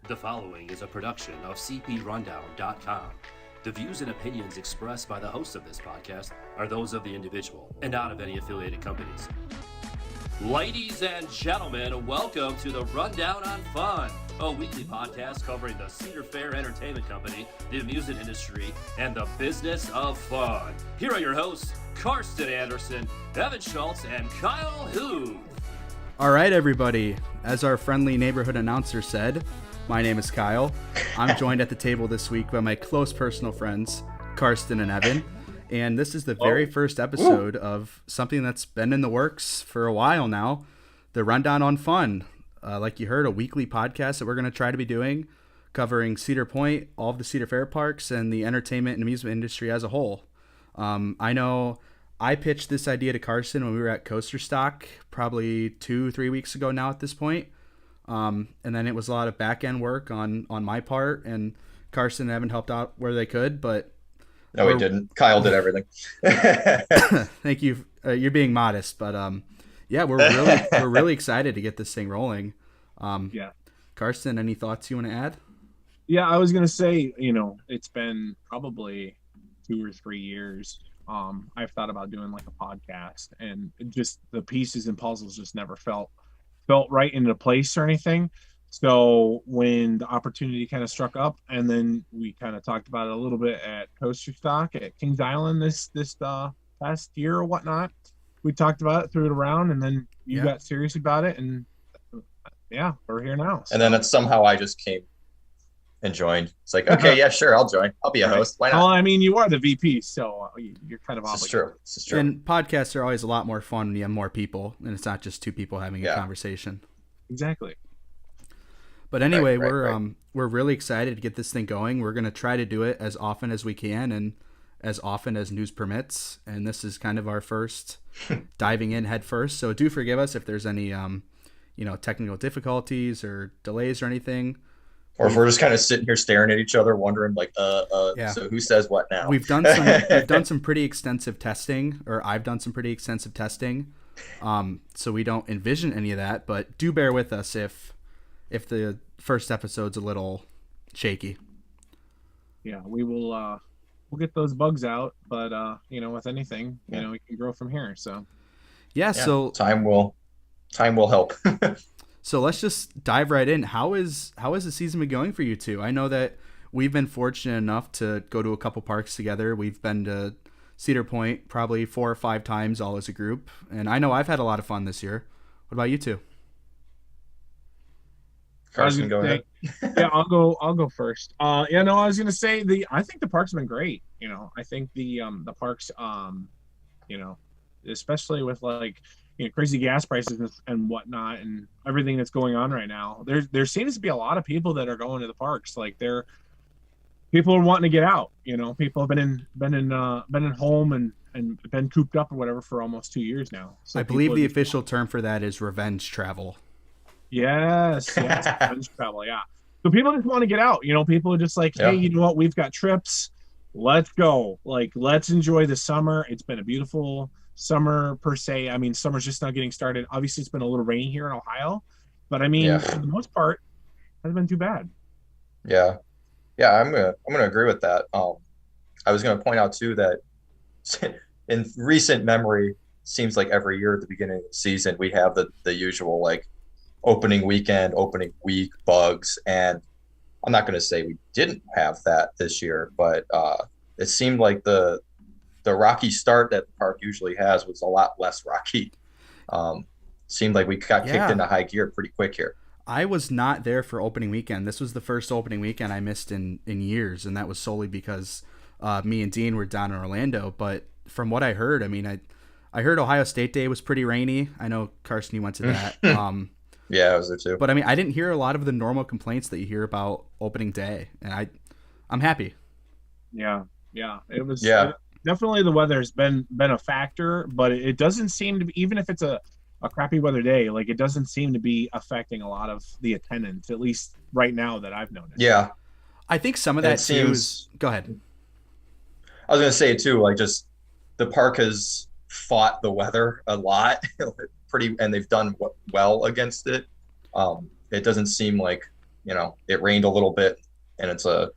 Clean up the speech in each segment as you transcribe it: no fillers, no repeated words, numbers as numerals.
The following is a production of cprundown.com. The views and opinions expressed by the hosts of this podcast are those of the individual and not of any affiliated companies. Ladies and gentlemen, welcome to the Rundown on Fun, a weekly podcast covering the Cedar Fair Entertainment Company, the amusement industry, and the business of fun. Here are your hosts, Karsten Anderson, Evan Schultz, and Kyle Huth. All right, everybody. As our friendly neighborhood announcer said, my name is Kyle. I'm joined at the table this week by my close personal friends, Karsten and Evan. And this is the very first episode of something that's been in the works for a while now, the Rundown on Fun. Like you heard, a weekly podcast that we're going to try to be doing, covering Cedar Point, all of the Cedar Fair parks, and the entertainment and amusement industry as a whole. I know I pitched this idea to Karsten when we were at Coaster Stock probably 2-3 weeks ago now at this point. And then it was a lot of back end work on my part, and Karsten and Evan helped out where they could, but no, we didn't. Kyle did everything. Thank you. You're being modest, but yeah, we're really excited to get this thing rolling. Yeah. Karsten, any thoughts you want to add? Yeah, I was gonna say, it's been probably 2 or 3 years. I've thought about doing like a podcast, and just the pieces and puzzles just never felt right into place or anything. So when the opportunity kind of struck up, and then we kind of talked about it a little bit at Coaster Stock at Kings Island this past year or whatnot, we talked about it, threw it around, and then you got serious about it, and yeah, we're here now. So. And then it's somehow I just came and joined. It's like, okay, yeah, sure, I'll join. I'll be a host. Why not? Well, I mean, you are the VP, so you're kind of obligated. This is true. And podcasts are always a lot more fun when you have more people, and it's not just two people having a conversation. Exactly. But anyway, we're really excited to get this thing going. We're going to try to do it as often as we can and as often as news permits. And this is kind of our first diving in head first. So do forgive us if there's any, technical difficulties or delays or anything. Or if we're just kind of sitting here staring at each other, wondering like, so who says what now? We've done some pretty extensive testing, or I've done some pretty extensive testing. So we don't envision any of that, but do bear with us if the first episode's a little shaky. Yeah, we'll get those bugs out, but with anything, we can grow from here. So so time will help. So let's just dive right in. How is the season been going for you two? I know that we've been fortunate enough to go to a couple parks together. We've been to Cedar Point probably 4 or 5 times all as a group, and I know I've had a lot of fun this year. What about you two? Karsten, go ahead. Yeah, I'll go first. I was gonna say I think the park's been great. I think the parks, especially with like crazy gas prices and whatnot and everything that's going on right now. There seems to be a lot of people that are going to the parks. Like people are wanting to get out. People have been in home and been cooped up or whatever for almost 2 years now. So I believe the official term for that is revenge travel. Yes, revenge travel. Yeah. So people just want to get out. People are just like, hey, you know what? We've got trips. Let's go. Like, let's enjoy the summer. It's been a beautiful summer per se. I mean, summer's just not getting started. Obviously, it's been a little rainy here in Ohio, but I mean, for the most part, it hasn't been too bad. Yeah, I'm gonna agree with that. I was gonna point out too that in recent memory, seems like every year at the beginning of the season we have the usual like opening weekend, opening week bugs, and I'm not gonna say we didn't have that this year, but it seemed like the rocky start that the park usually has was a lot less rocky. Seemed like we got kicked into high gear pretty quick here. I was not there for opening weekend. This was the first opening weekend I missed in years, and that was solely because me and Dean were down in Orlando. But from what I heard, I mean, I heard Ohio State Day was pretty rainy. I know, Karsten, you went to that. Yeah, I was there too. But I mean, I didn't hear a lot of the normal complaints that you hear about opening day, and I'm happy. Yeah, it was. Yeah. Definitely the weather has been a factor, but it doesn't seem to be, even if it's a crappy weather day, like it doesn't seem to be affecting a lot of the attendance, at least right now that I've noticed. Yeah. I think some of that seems. Go ahead. I was going to say too, like just the park has fought the weather a lot and they've done well against it. It doesn't seem like it rained a little bit and it's a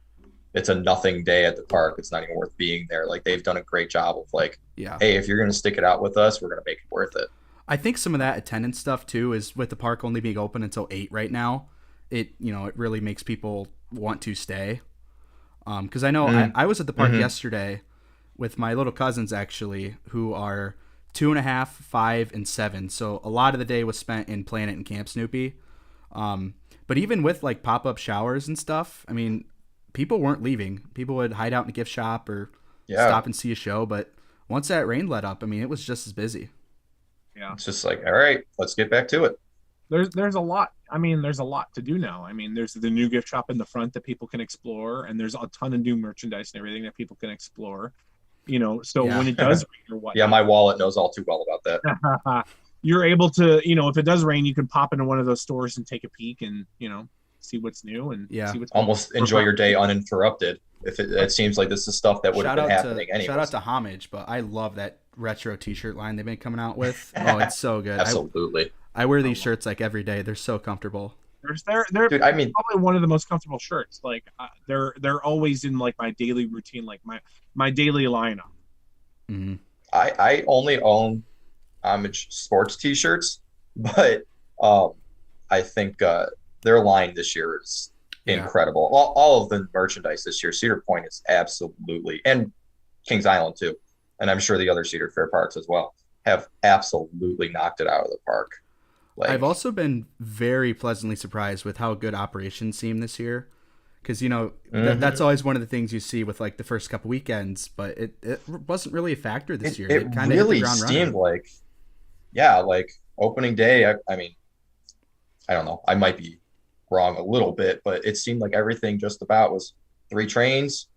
nothing day at the park. It's not even worth being there. Like they've done a great job of like, Yeah. hey, if you're going to stick it out with us, we're going to make it worth it. I think some of that attendance stuff too is with the park only being open until 8 right now. It really makes people want to stay. Because I know I was at the park yesterday with my little cousins actually, who are 2.5, 5, and 7. So a lot of the day was spent in Planet and Camp Snoopy. But even with like pop-up showers and stuff, I mean, people weren't leaving. People would hide out in a gift shop or stop and see a show. But once that rain let up, I mean, it was just as busy. Yeah. It's just like, all right, let's get back to it. There's a lot. I mean, there's a lot to do now. I mean, there's the new gift shop in the front that people can explore, and there's a ton of new merchandise and everything that people can explore. So when it does rain or whatnot, my wallet knows all too well about that. You're able to, if it does rain, you can pop into one of those stores and take a peek and, see what's new and see what's almost enjoy your day uninterrupted. If it seems like this is stuff that would have been happening anyway. Shout out to Homage, but I love that retro t-shirt line they've been coming out with. Oh, it's so good. Absolutely. I wear these shirts like every day. They're so comfortable. They're Dude, I mean, probably one of the most comfortable shirts. Like they're always in like my daily routine, like my daily lineup. Mm-hmm. I only own Homage sports t-shirts, but I think their line this year is incredible. All of the merchandise this year, Cedar Point is absolutely, and Kings Island too, and I'm sure the other Cedar Fair parks as well, have absolutely knocked it out of the park. Like, I've also been very pleasantly surprised with how good operations seem this year. Because, that's always one of the things you see with like the first couple weekends, but it wasn't really a factor this year. It kind of really seemed like, like opening day. I mean, I don't know. I might be wrong a little bit, but it seemed like everything just about was 3 trains,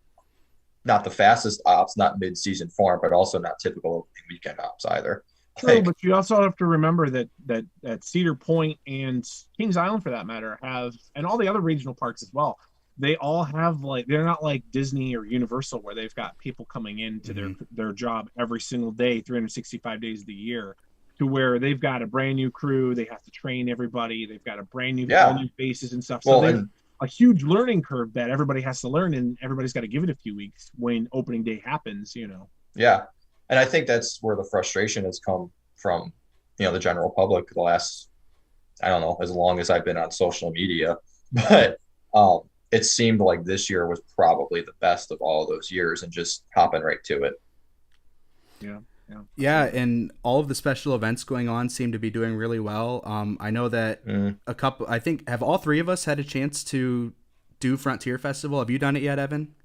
not the fastest ops, not mid-season form, but also not typical opening weekend ops either. True, but you also have to remember that Cedar Point and Kings Island, for that matter, have, and all the other regional parks as well, they all have, like, they're not like Disney or Universal where they've got people coming into their job every single day, 365 days of the year, to where they've got a brand new crew, they have to train everybody, they've got a brand new all new faces and stuff. So there's a huge learning curve that everybody has to learn, and everybody's got to give it a few weeks when opening day happens, Yeah. And I think that's where the frustration has come from, the general public the last, I don't know, as long as I've been on social media. But it seemed like this year was probably the best of all of those years and just hopping right to it. Yeah, and all of the special events going on seem to be doing really well. I know that have all 3 of us had a chance to do Frontier Festival? Have you done it yet, Evan?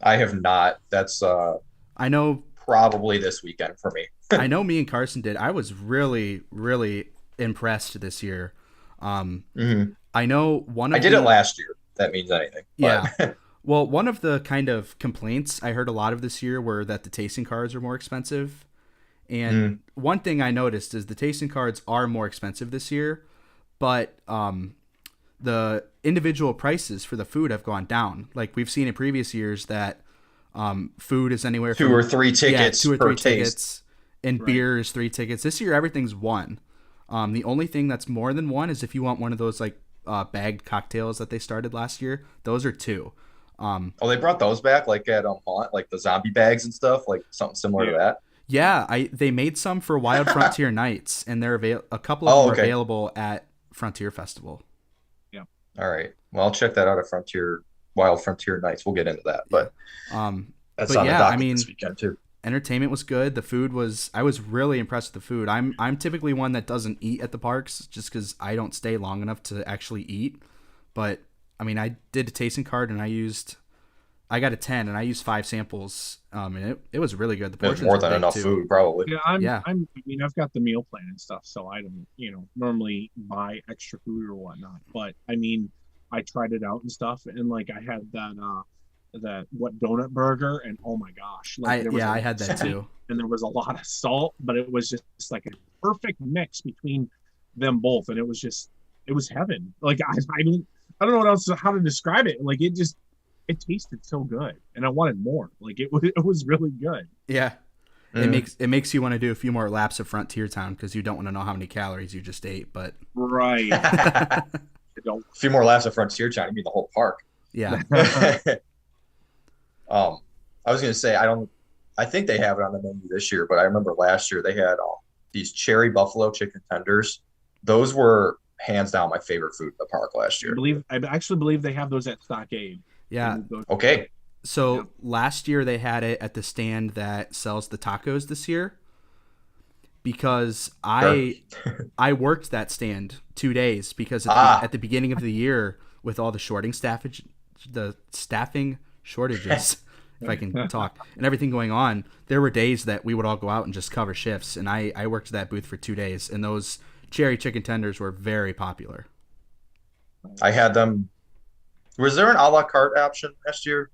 I have not. That's I know probably this weekend for me. I know me and Carson did. I was really, really impressed this year. I know I did it last year. If that means anything. Yeah. Well, one of the kind of complaints I heard a lot of this year were that the tasting cards are more expensive. And one thing I noticed is the tasting cards are more expensive this year, but the individual prices for the food have gone down. Like we've seen in previous years that food is anywhere from 2 or 3 tickets 2 or 3 per tickets, taste. and beer is 3 tickets. This year, everything's 1. The only thing that's more than 1 is if you want one of those like bagged cocktails that they started last year. Those are 2. They brought those back, like at Haunt, like the zombie bags and stuff, like something similar to that. Yeah, they made some for Wild Frontier Nights, and they're a couple of them are available at Frontier Festival. Yeah. All right. Well, I'll check that out at Wild Frontier Nights. We'll get into that, but that's on the docket this weekend too. Entertainment was good. The food I was really impressed with the food. I'm typically one that doesn't eat at the parks just because I don't stay long enough to actually eat. But I mean, I did a tasting card and I got a 10 and I used 5 samples. And it was really good. The portions more than enough too. food, probably. Yeah, I've got the meal plan and stuff, so I don't, normally buy extra food or whatnot. But I mean, I tried it out and stuff, and like I had that donut burger, and oh my gosh, like I had that too. And there was a lot of salt, but it was just like a perfect mix between them both, and it was heaven. Like I don't know what else how to describe it. Like it tasted so good, and I wanted more. Like it was really good. Yeah, it makes you want to do a few more laps of Frontier Town because you don't want to know how many calories you just ate. But right. a few more laps of Frontier Town, you mean the whole park. Yeah. I was gonna say I think they have it on the menu this year, but I remember last year they had these cherry buffalo chicken tenders. Those were hands down my favorite food in the park last year. I actually believe they have those at Stockade. Yeah. Okay. So last year they had it at the stand that sells the tacos this year. Because I worked that stand 2 days because at the beginning of the year with all the staffing shortages, if I can talk, and everything going on, there were days that we would all go out and just cover shifts, and I worked that booth for 2 days, and those cherry chicken tenders were very popular. I had them. Was there an a la carte option last year?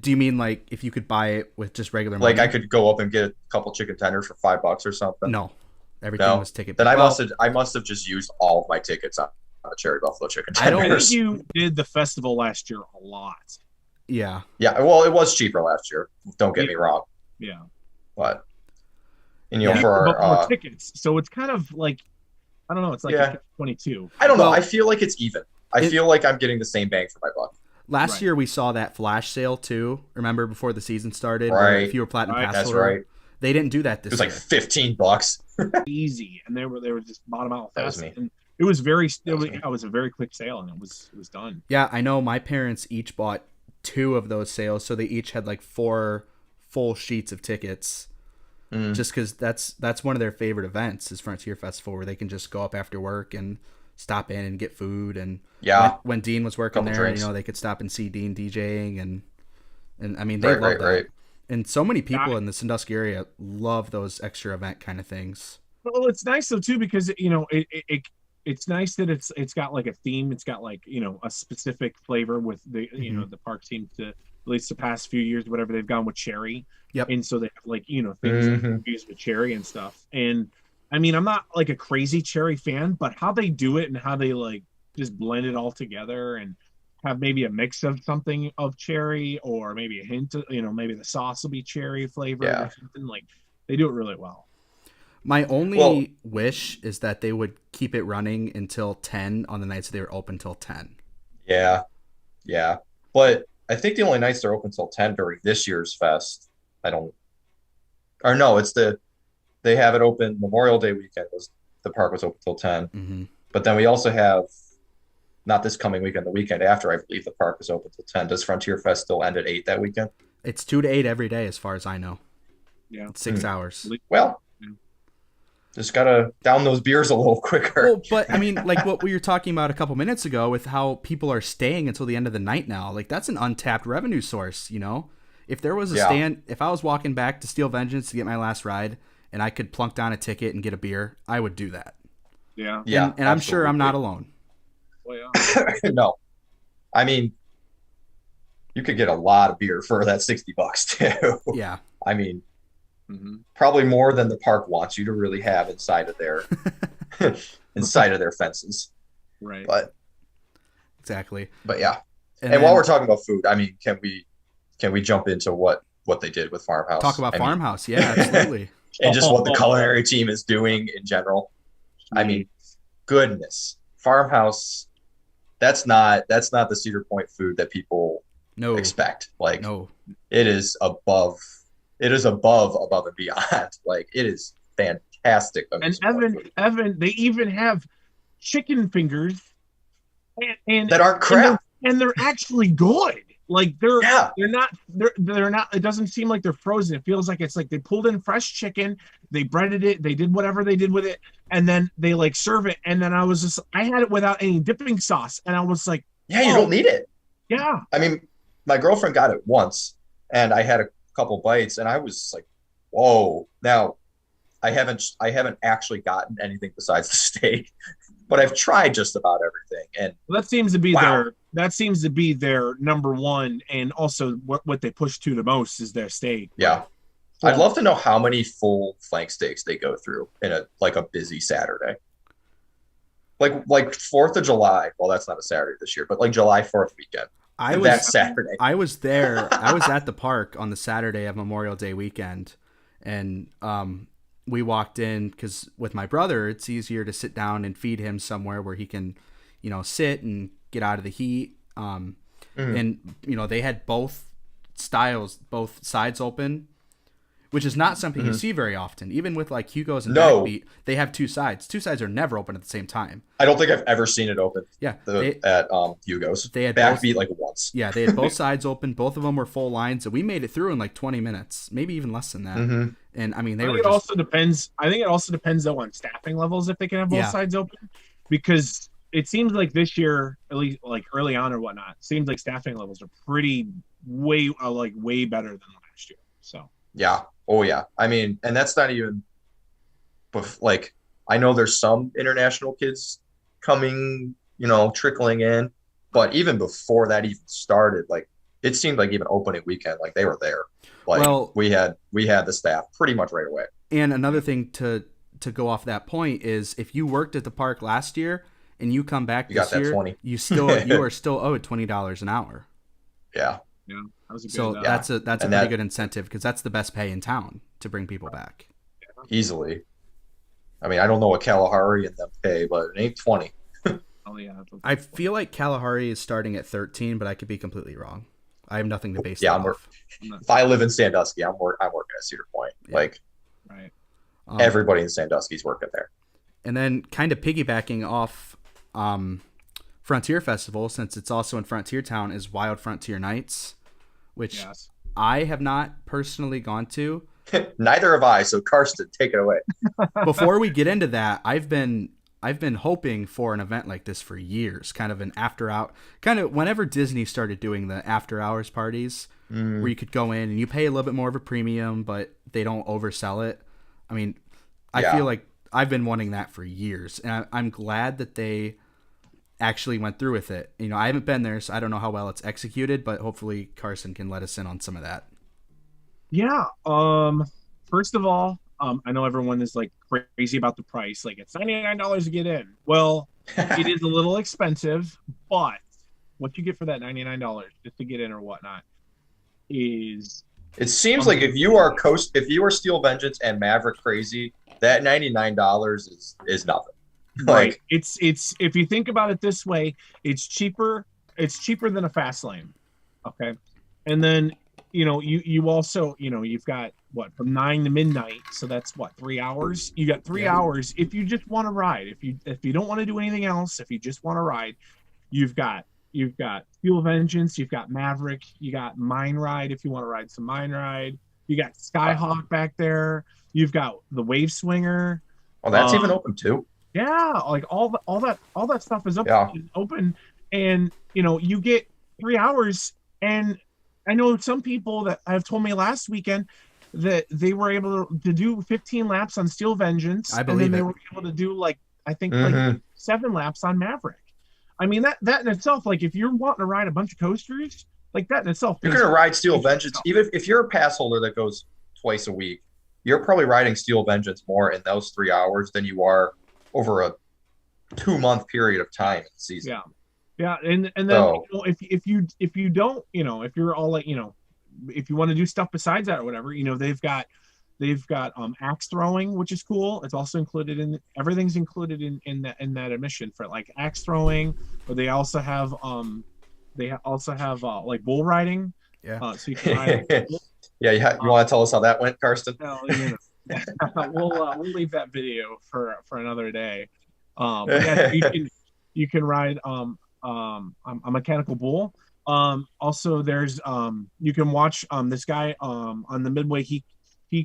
Do you mean like if you could buy it with just regular money? Like I could go up and get a couple chicken tenders for $5 or something? No. Everything was ticket. Then I must have just used all of my tickets on the cherry buffalo chicken tenders. I think you did the festival last year a lot. Yeah. Yeah, well, it was cheaper last year. Don't get me wrong. Yeah. But for more tickets. So it's kind of like I don't know, it's like 22. I don't know. I feel like it's even. I feel like I'm getting the same bang for my buck. Last year we saw that flash sale too. Remember before the season started? Right. If you were platinum pass That's holder, right. They didn't do that this year. It was like $15. Easy, and they were just bottom out fast. That was me. And it was a very quick sale, and it was done. Yeah, I know. My parents each bought 2 of those sales, so they each had like 4 full sheets of tickets. Just because that's one of their favorite events is Frontier Festival, where they can just go up after work and stop in and get food. And when Dean was working there, drinks. They could stop and see Dean DJing, and I mean they love that. Right. And so many people in the Sandusky area love those extra event kind of things. Well, it's nice though too because it's nice that it's got like a theme. It's got like a specific flavor with the the park seems to, at least the past few years, whatever they've gone with cherry. Yep. And so they have like things used with cherry and stuff. And I mean, I'm not like a crazy cherry fan, but how they do it and how they like just blend it all together and have maybe a mix of something of cherry or maybe a hint of, maybe the sauce will be cherry flavored or something, like they do it really well. My only wish is that they would keep it running until 10 on the nights they were open till 10. Yeah. Yeah. But I think the only nights they're open till 10 during this year's fest, they have it open Memorial Day weekend. The park was open till 10. Mm-hmm. But then we also have, not this coming weekend, the weekend after, I believe the park is open till 10. Does Frontier Fest still end at 8 that weekend? It's 2 to 8 every day as far as I know. Yeah. It's 6 hours. Well, just got to down those beers a little quicker. Well, but I mean, like what we were talking about a couple minutes ago with how people are staying until the end of the night now, like that's an untapped revenue source, If there was a stand, if I was walking back to Steel Vengeance to get my last ride and I could plunk down a ticket and get a beer, I would do that. Yeah. Yeah. And I'm sure I'm not alone. Well, No. I mean, you could get a lot of beer for that $60 too. Yeah. I mean, probably more than the park wants you to really have inside of their fences. Right. But exactly. But yeah. And while we're talking about food, I mean, can we jump into what they did with Farmhouse? Talk about Farmhouse. Yeah, absolutely. And just what the culinary team is doing in general. I mean, goodness. Farmhouse, that's not the Cedar Point food that people expect. Like, it is above and beyond. Like, it is fantastic. And Evan, they even have chicken fingers and that aren't crap. And they're actually good. Like they're not. It doesn't seem like they're frozen. It feels like it's like they pulled in fresh chicken, they breaded it, they did whatever they did with it, and then they like serve it. And then I had it without any dipping sauce, and I was like, yeah, you don't need it. Yeah. I mean, my girlfriend got it once, and I had a couple bites, and I was like, whoa. Now, I haven't actually gotten anything besides the steak, but I've tried just about everything. And that seems to be their number one, and also what they push to the most is their steak. Yeah. I'd love to know how many full flank steaks they go through in a busy Saturday. Like 4th of July. Well, that's not a Saturday this year, but like July 4th weekend. Saturday. I was there. I was at the park on the Saturday of Memorial Day weekend, and we walked in because with my brother, it's easier to sit down and feed him somewhere where he can, sit and get out of the heat. And they had both sides open, which is not something you see very often. Even with like Hugo's and Backbeat, they have two sides. Two sides are never open at the same time. I don't think I've ever seen it open. Yeah, at Hugo's. They had Backbeat like once. Yeah, they had both sides open. Both of them were full lines, and we made it through in like 20 minutes, maybe even less than that. And I mean, they were. It also depends. I think it also depends though on staffing levels if they can have both sides open, because it seems like this year, at least like early on or whatnot, seems like staffing levels are pretty way better than last year. So yeah. Oh yeah. I mean, and that's not even like, I know there's some international kids coming, trickling in, but even before that even started, like it seemed like even opening weekend, like they were there. Like we had the staff pretty much right away. And another thing to go off that point is if you worked at the park last year and you come back this year, 20. you are still owed $20 an hour. Yeah. Yeah. That was a good, so that's a pretty good incentive, because that's the best pay in town to bring people back. Easily. I mean, I don't know what Kalahari and them pay, but it ain't 20. Oh yeah. I feel like Kalahari is starting at 13, but I could be completely wrong. I have nothing to base that off. If I live in Sandusky, I'm working at Cedar Point. Yeah. Like, right. Everybody in Sandusky's working there. And then kind of piggybacking off Frontier Festival, since it's also in Frontier Town, is Wild Frontier Nights, which I have not personally gone to. Neither have I, so Karsten, take it away. Before we get into that, I've been hoping for an event like this for years, kind of an whenever Disney started doing the after hours parties where you could go in and you pay a little bit more of a premium, but they don't oversell it. I mean, I feel like I've been wanting that for years, and I'm glad that they actually went through with it. I haven't been there, so I don't know how well it's executed, but hopefully Carson can let us in on some of that. Yeah. First of all, I know everyone is like crazy about the price. Like it's $99 to get in. Well, it is a little expensive, but what you get for that $99 just to get in or whatnot is. It seems like if you are Steel Vengeance and Maverick crazy, that $99 is nothing. Right. It's if you think about it this way, it's cheaper than a fast lane. Okay. And then you also you've got from 9 to midnight, so that's 3 hours. You got 3 hours if you just want to ride. If you don't want to do anything else, if you just want to ride, you've got Steel Vengeance, you've got Maverick, you got Mine Ride if you want to ride some Mine Ride, you got Skyhawk back there, you've got the Wave Swinger. Oh, that's even open too. Yeah, like all that stuff is open, and you get 3 hours. And I know some people that have told me last weekend that they were able to do 15 laps on Steel Vengeance, I believe and then they were able to do like 7 laps on Maverick. I mean that in itself, like if you're wanting to ride a bunch of coasters, like that in itself, you're gonna ride Steel Vengeance. Even if you're a pass holder that goes twice a week, you're probably riding Steel Vengeance more in those 3 hours than you are over a 2-month period of time in the season. Yeah, and then if you don't, if you're all like, if you want to do stuff besides that or whatever, they've got axe throwing, which is cool. It's also included everything's included in that admission for like axe throwing. But they also have like bull riding. Yeah. So you can ride. You want to tell us how that went, Karsten? We'll leave that video for another day. But yeah, you can ride a mechanical bull. Also there's you can watch this guy on the midway. He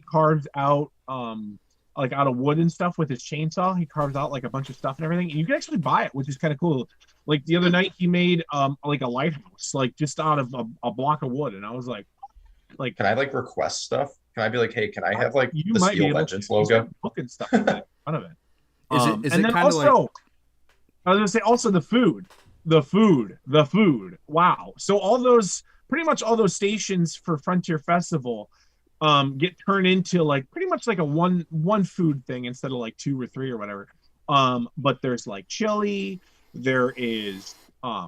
carves out like out of wood and stuff with his chainsaw. He carves out like a bunch of stuff and everything, and you can actually buy it, which is kind of cool. Like the other night he made like a lighthouse, like just out of a block of wood, and I was like can I like request stuff? Can I be like, hey, can I have like you the might Steel Vengeance logo? Booking stuff in front of it. Is and it then kind of also, like? I was gonna say also the food. Wow. So pretty much all those stations for Frontier Festival get turned into like pretty much like a one food thing instead of like 2 or 3 or whatever. But there's like chili. There is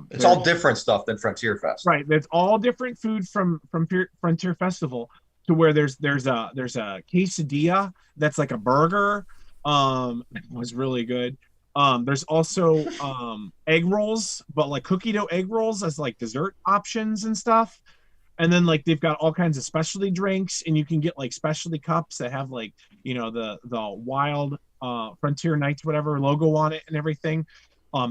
it's all different stuff than Frontier Fest. Right. There's all different food from Frontier Festival, to where there's a quesadilla that's like a burger. It was really good. There's also egg rolls, but like cookie dough egg rolls as like dessert options and stuff. And then like they've got all kinds of specialty drinks, and you can get like specialty cups that have like, you know, the wild Frontier Nights whatever logo on it and everything.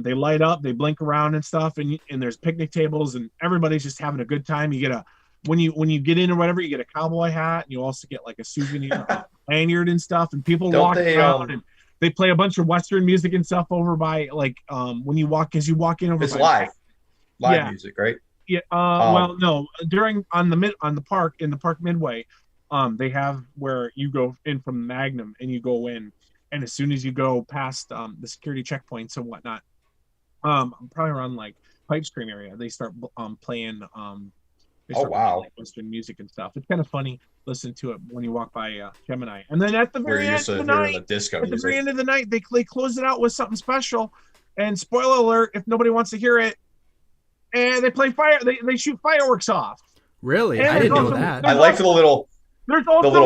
They light up, they blink around and stuff, and there's picnic tables, and everybody's just having a good time. You get when you get in or whatever, you get a cowboy hat, and you also get like a souvenir lanyard and stuff, and people walk around and they play a bunch of Western music and stuff over by like when you walk in over. It's by live music, right? Yeah. Well, no. On the park in the park midway, they have where you go in from Magnum and you go in, and as soon as you go past the security checkpoints and whatnot, probably around like Pipes Cream area, they start playing. Playing, like, Western music and stuff. It's kind of funny. Listen to it when you walk by Gemini, and then at the very end of the night, very end of the night, they close it out with something special. And spoiler alert, if nobody wants to hear it. And they play fire. They shoot fireworks off. Really? I didn't know that. I liked the little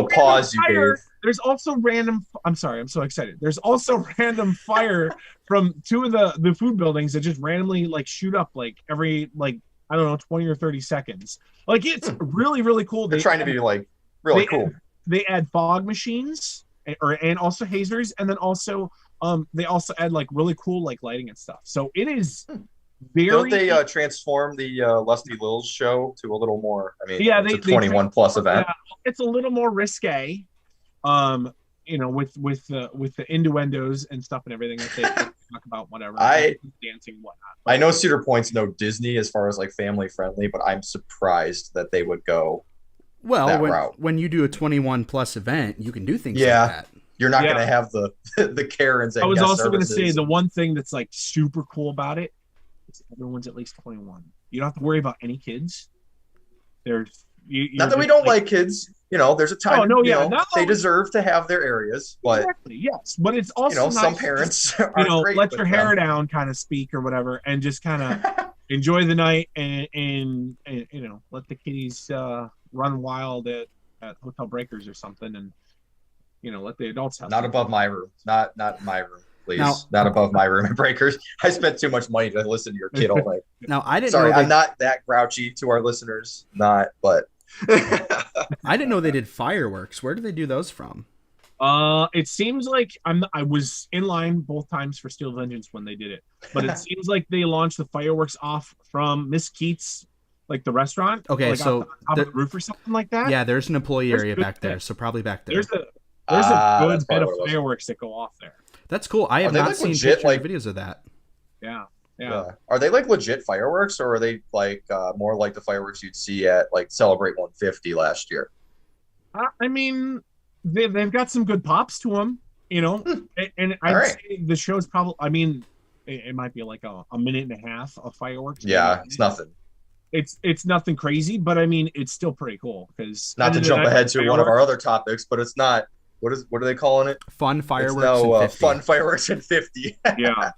pause you gave. There's also random. I'm sorry. I'm so excited. There's also random fire from two of the food buildings that just randomly like shoot up like every like I don't know 20 or 30 seconds. Like it's really really cool. They're trying to be like really cool. They add fog machines and also hazers, and then also they also add like really cool like lighting and stuff. So it is. Don't they transform the Lusty Lil's show to a little more? I mean, yeah, it's a 21 plus event. Yeah, it's a little more risque, you know, with the innuendos and stuff and everything that they talk about, whatever. Dancing, whatnot. I know Cedar Point's no Disney as far as like family friendly, but I'm surprised that they would go. Well, when you do a 21 plus event, you can do things like that. You're not going to have the Karens. And I was also going to say the one thing that's like super cool about it. Everyone's at least 21. You don't have to worry about any kids. There's not that we don't like kids. You know, there's a time. Oh, no, yeah, they deserve to have their areas. But exactly, yes, but it's also nice some parents, let your hair down, kind of speak or whatever, and just kind of enjoy the night and you know let the kiddies run wild at Hotel Breakers or something, and you know let the adults have. Not above my room. Not in my room. Please, not above my room at Breakers. I spent too much money to listen to your kid all night. Now I didn't. Sorry, I'm not that grouchy to our listeners. But I didn't know they did fireworks. Where do they do those from? It seems like I was in line both times for Steel Vengeance when they did it, but it seems like they launched the fireworks off from Miss Keats, like the restaurant. Okay, like so top of the roof or something like that. Yeah, there's an employee area back there, so probably back there. There's a good bit of fireworks that go off there. That's cool. I have not seen pictures or videos of that. Yeah. Are they like legit fireworks, or are they like more like the fireworks you'd see at like Celebrate 150 last year? I mean, they've got some good pops to them, you know. And I'd say the show's probably. I mean, it might be like a minute and a half of fireworks. Yeah, it's nothing. It's nothing crazy, but I mean, it's still pretty cool because. Not to jump ahead to one of our other topics, but it's not. What are they calling it? Fun fireworks. In 50. Fun fireworks in 50. yeah.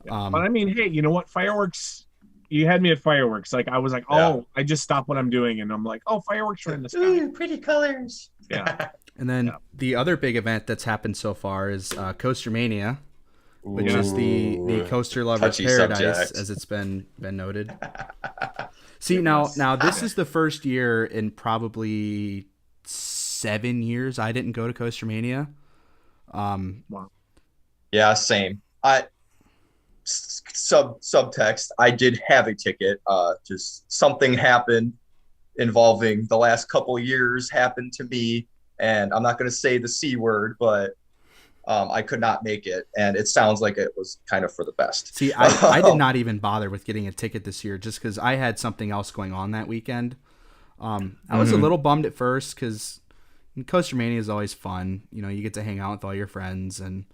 But I mean, hey, you know what? Fireworks. You had me at fireworks. Like I was like, I just stopped what I'm doing, and I'm like, fireworks are in the sky. Ooh, pretty colors. Yeah. And then the other big event that's happened so far is Coaster Mania, which is the coaster lover's paradise, as it's been noted. See, now this is the first year in probably 7 years I didn't go to Coaster Mania. Wow. Yeah, same. Subtext. I did have a ticket. Just something happened involving the last couple of years happened to me, and I'm not going to say the C word, but I could not make it, and it sounds like it was kind of for the best. See, I did not even bother with getting a ticket this year just because I had something else going on that weekend. I was a little bummed at first because Coaster Mania is always fun. You know, you get to hang out with all your friends and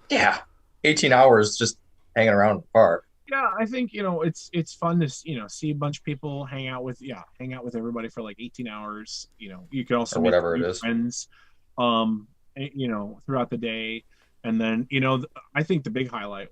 18 hours just hanging around the park. Yeah, I think it's fun to see a bunch of people hang out with everybody for like 18 hours. You know, you could also make friends, throughout the day, and then I think the big highlight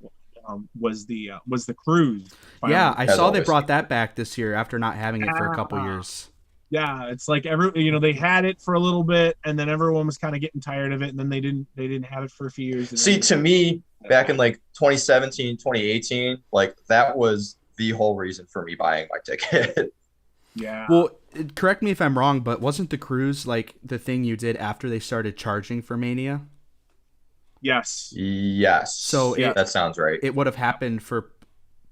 was the cruise. Finally. Yeah, I saw they brought that back this year after not having it for a couple years. Yeah, it's like they had it for a little bit, and then everyone was kind of getting tired of it, and then they didn't have it for a few years. See, to me, back in like 2017, 2018, like that was the whole reason for me buying my ticket. Yeah. Well, correct me if I'm wrong, but wasn't the cruise like the thing you did after they started charging for Mania? Yes. Yes. So that sounds right. It would have happened for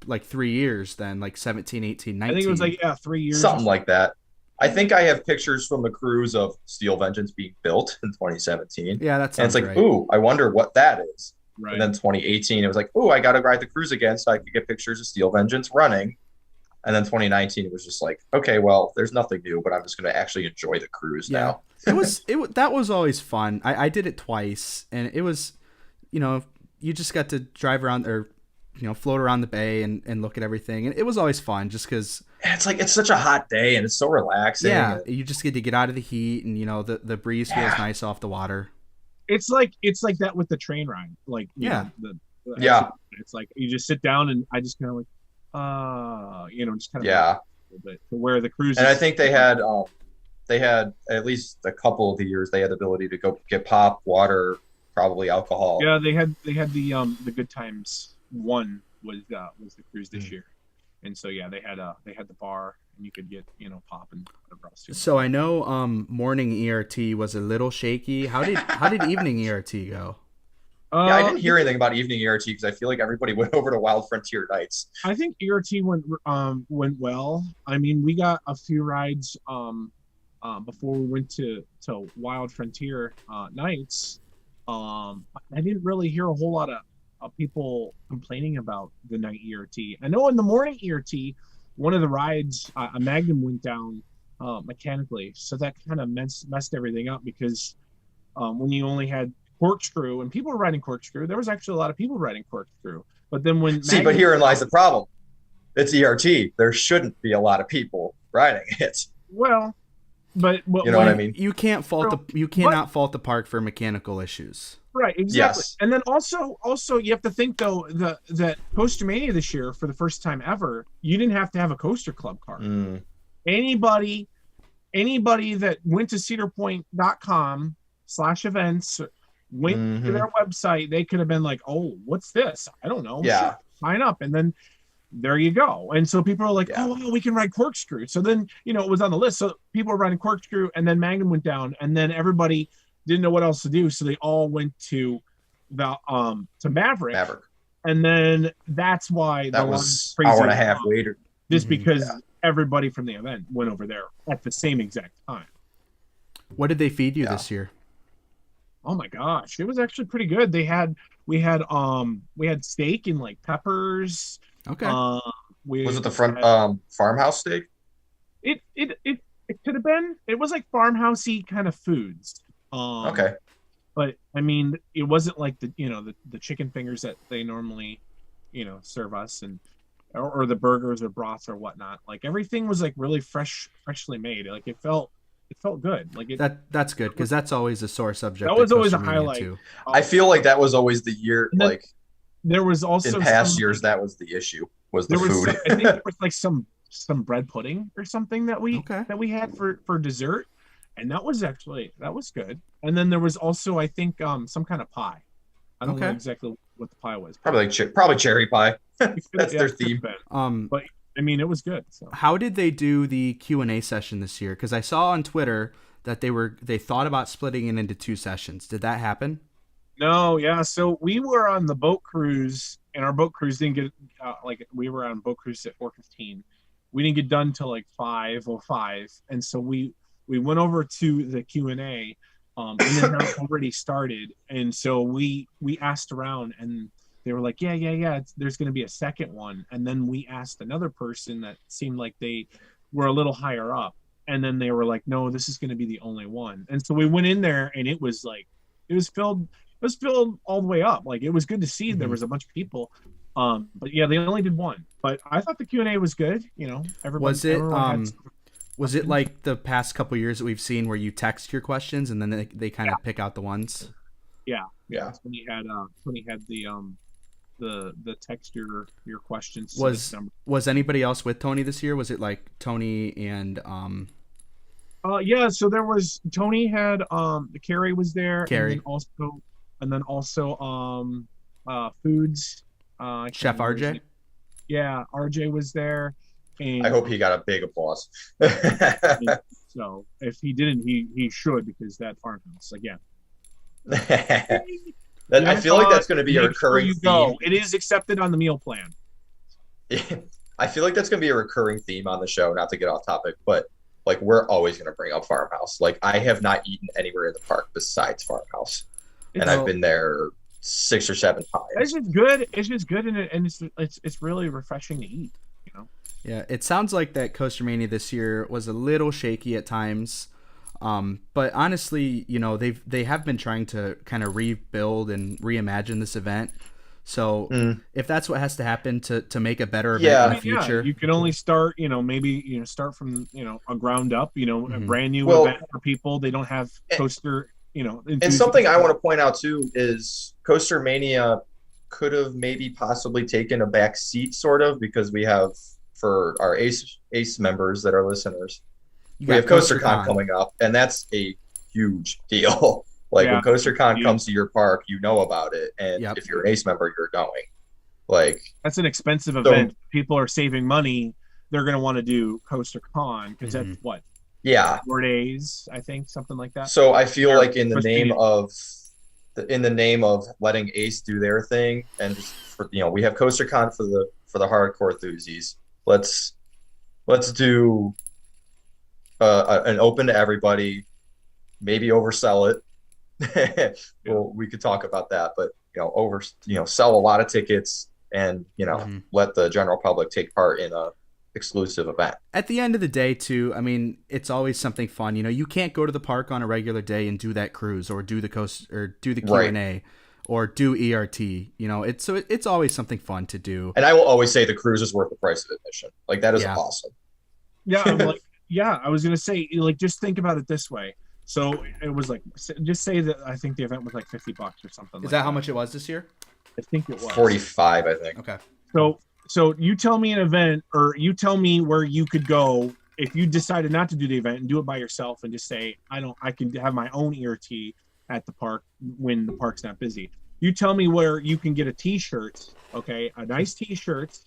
like 3 years then, like 17, 18, 19. I think it was like 3 years. Something like that. I think I have pictures from the cruise of Steel Vengeance being built in 2017. Yeah, that sounds and it's like, right. ooh, I wonder what that is. Right. And then 2018, it was like, ooh, I got to ride the cruise again so I could get pictures of Steel Vengeance running. And then 2019, it was just like, okay, well, there's nothing new, but I'm just going to actually enjoy the cruise now. That was always fun. I did it twice, and it was, you just got to drive around or, float around the bay and look at everything. And it was always fun just because. It's like, it's such a hot day and it's so relaxing. Yeah, you just get to get out of the heat and, the breeze feels nice off the water. It's like that with the train ride. Like, it's like you just sit down and I just kind of like, just kind of a little bit to where the cruise. And I think they had at least a couple of the years they had the ability to go get pop, water, probably alcohol. Yeah, they had the Good Times one was the cruise this year, and so they had the bar and you could get pop and whatever else. So I know morning ERT was a little shaky. How did evening ERT go? Yeah, I didn't hear anything about evening ERT because I feel like everybody went over to Wild Frontier Nights. I think ERT went well. I mean, we got a few rides before we went to Wild Frontier Nights. I didn't really hear a whole lot of people complaining about the night ERT. I know in the morning ERT, one of the rides, a Magnum went down mechanically, so that kind of messed everything up because when you only had corkscrew and people were riding corkscrew, there was actually a lot of people riding corkscrew. But then but herein lies the problem. It's ERT. There shouldn't be a lot of people riding it. Well, but you know what I mean? You cannot fault the park for mechanical issues. Right, exactly. Yes. And then also you have to think though that Coaster Mania this year, for the first time ever, you didn't have to have a Coaster Club card. Anybody that went to cedarpoint.com/events, went to their website, they could have been like, oh, what's this? I don't know. Yeah. Sure, sign up. And then there you go. And so people are like, oh, well, we can ride corkscrew. So then, it was on the list. So people were riding corkscrew, and then Magnum went down, and then everybody didn't know what else to do. So they all went to to Maverick. And then that's why that was an hour and a half later. Just because everybody from the event went over there at the same exact time. What did they feed you this year? Oh my gosh, it was actually pretty good. We had steak and like peppers. Okay. Was it the front farmhouse steak? It could have been. It was like farmhousey kind of foods. Okay. But I mean, it wasn't like the chicken fingers that they normally serve us, and or the burgers or broths or whatnot. Like everything was like really freshly made. Like it felt good. Like that's good because that's always a sore subject. That was always a highlight. I feel like that was always the year. Like there was also in past years that was the issue. Was the food? I think there was like some bread pudding or something that we had for dessert, and that was good. And then there was also, I think, some kind of pie. I don't know exactly what the pie was. Probably cherry pie. That's their theme. But I mean, it was good. So. How did they do the Q&A session this year? Because I saw on Twitter that they thought about splitting it into 2 sessions. Did that happen? No, yeah. So we were on the boat cruise, and our boat cruise didn't get we were on boat cruise at 4:15. We didn't get done till like 5:05, and so we went over to the Q&A, and then that already started, and so we asked around, and they were like, yeah, there's going to be a second one, and then we asked another person that seemed like they were a little higher up, and then they were like, no, this is going to be the only one, and so we went in there, and it was filled all the way up. Like it was good to see there was a bunch of people. But yeah, they only did one. But I thought the Q&A was good. Everyone was it like the past couple of years that we've seen where you text your questions and then they kind of pick out the ones? Yeah. When he had the text your questions. Was anybody else with Tony this year? Was it like Tony and Yeah, so there was Tony had Carrie was there, Carrie. and then also Foods. I can't Chef remember his RJ. name. Yeah, RJ was there, and I hope he got a big applause. so if he didn't, he should, because that farmhouse again. I feel like that's going to be a Make sure recurring you theme. go. It is accepted on the meal plan. I feel like that's going to be a recurring theme on the show, not to get off topic, but like we're always going to bring up Farmhouse. Like I have not eaten anywhere in the park besides Farmhouse. And I've been there 6 or 7 times. It's just good. It's just good, and it's really refreshing to eat, you know. Yeah, it sounds like that Coaster Mania this year was a little shaky at times. But honestly, you know, they have been trying to kind of rebuild and reimagine this event. So if that's what has to happen to make a better event in the future, you can only start, you know, maybe, you know, start from, you know, a ground up, you know, a brand new event for people. They don't have coaster, you know. And something I want to point out too is Coaster Mania could have maybe possibly taken a back seat, sort of, because we have, for our ACE members that are listeners, we have CoasterCon coming up, and that's a huge deal. Like when CoasterCon comes to your park, you know about it, and if you're an ACE member, you're going. Like that's an expensive event. People are saving money. They're going to want to do CoasterCon because that's what 4 days, I think, something like that. So I feel like in the name of letting ACE do their thing, and just for, you know, we have CoasterCon for the hardcore enthusiasts. Let's do an open to everybody. Maybe oversell it. Well, we could talk about that, but sell a lot of tickets and let the general public take part in a exclusive event. At the end of the day, too, I mean, it's always something fun. You know, you can't go to the park on a regular day and do that cruise or do the coast or do the Q&A or do ERT. You know, it's always something fun to do. And I will always say the cruise is worth the price of admission. Like that is awesome. Yeah, I was gonna say, like, just think about it this way. So it was like, just say that I think the event was like $50 or something. Is that how much it was this year? I think it was 45. I think. Okay. So you tell me an event, or you tell me where you could go if you decided not to do the event and do it by yourself, and just say I can have my own ERT at the park when the park's not busy. You tell me where you can get a T-shirt, okay, a nice T-shirt.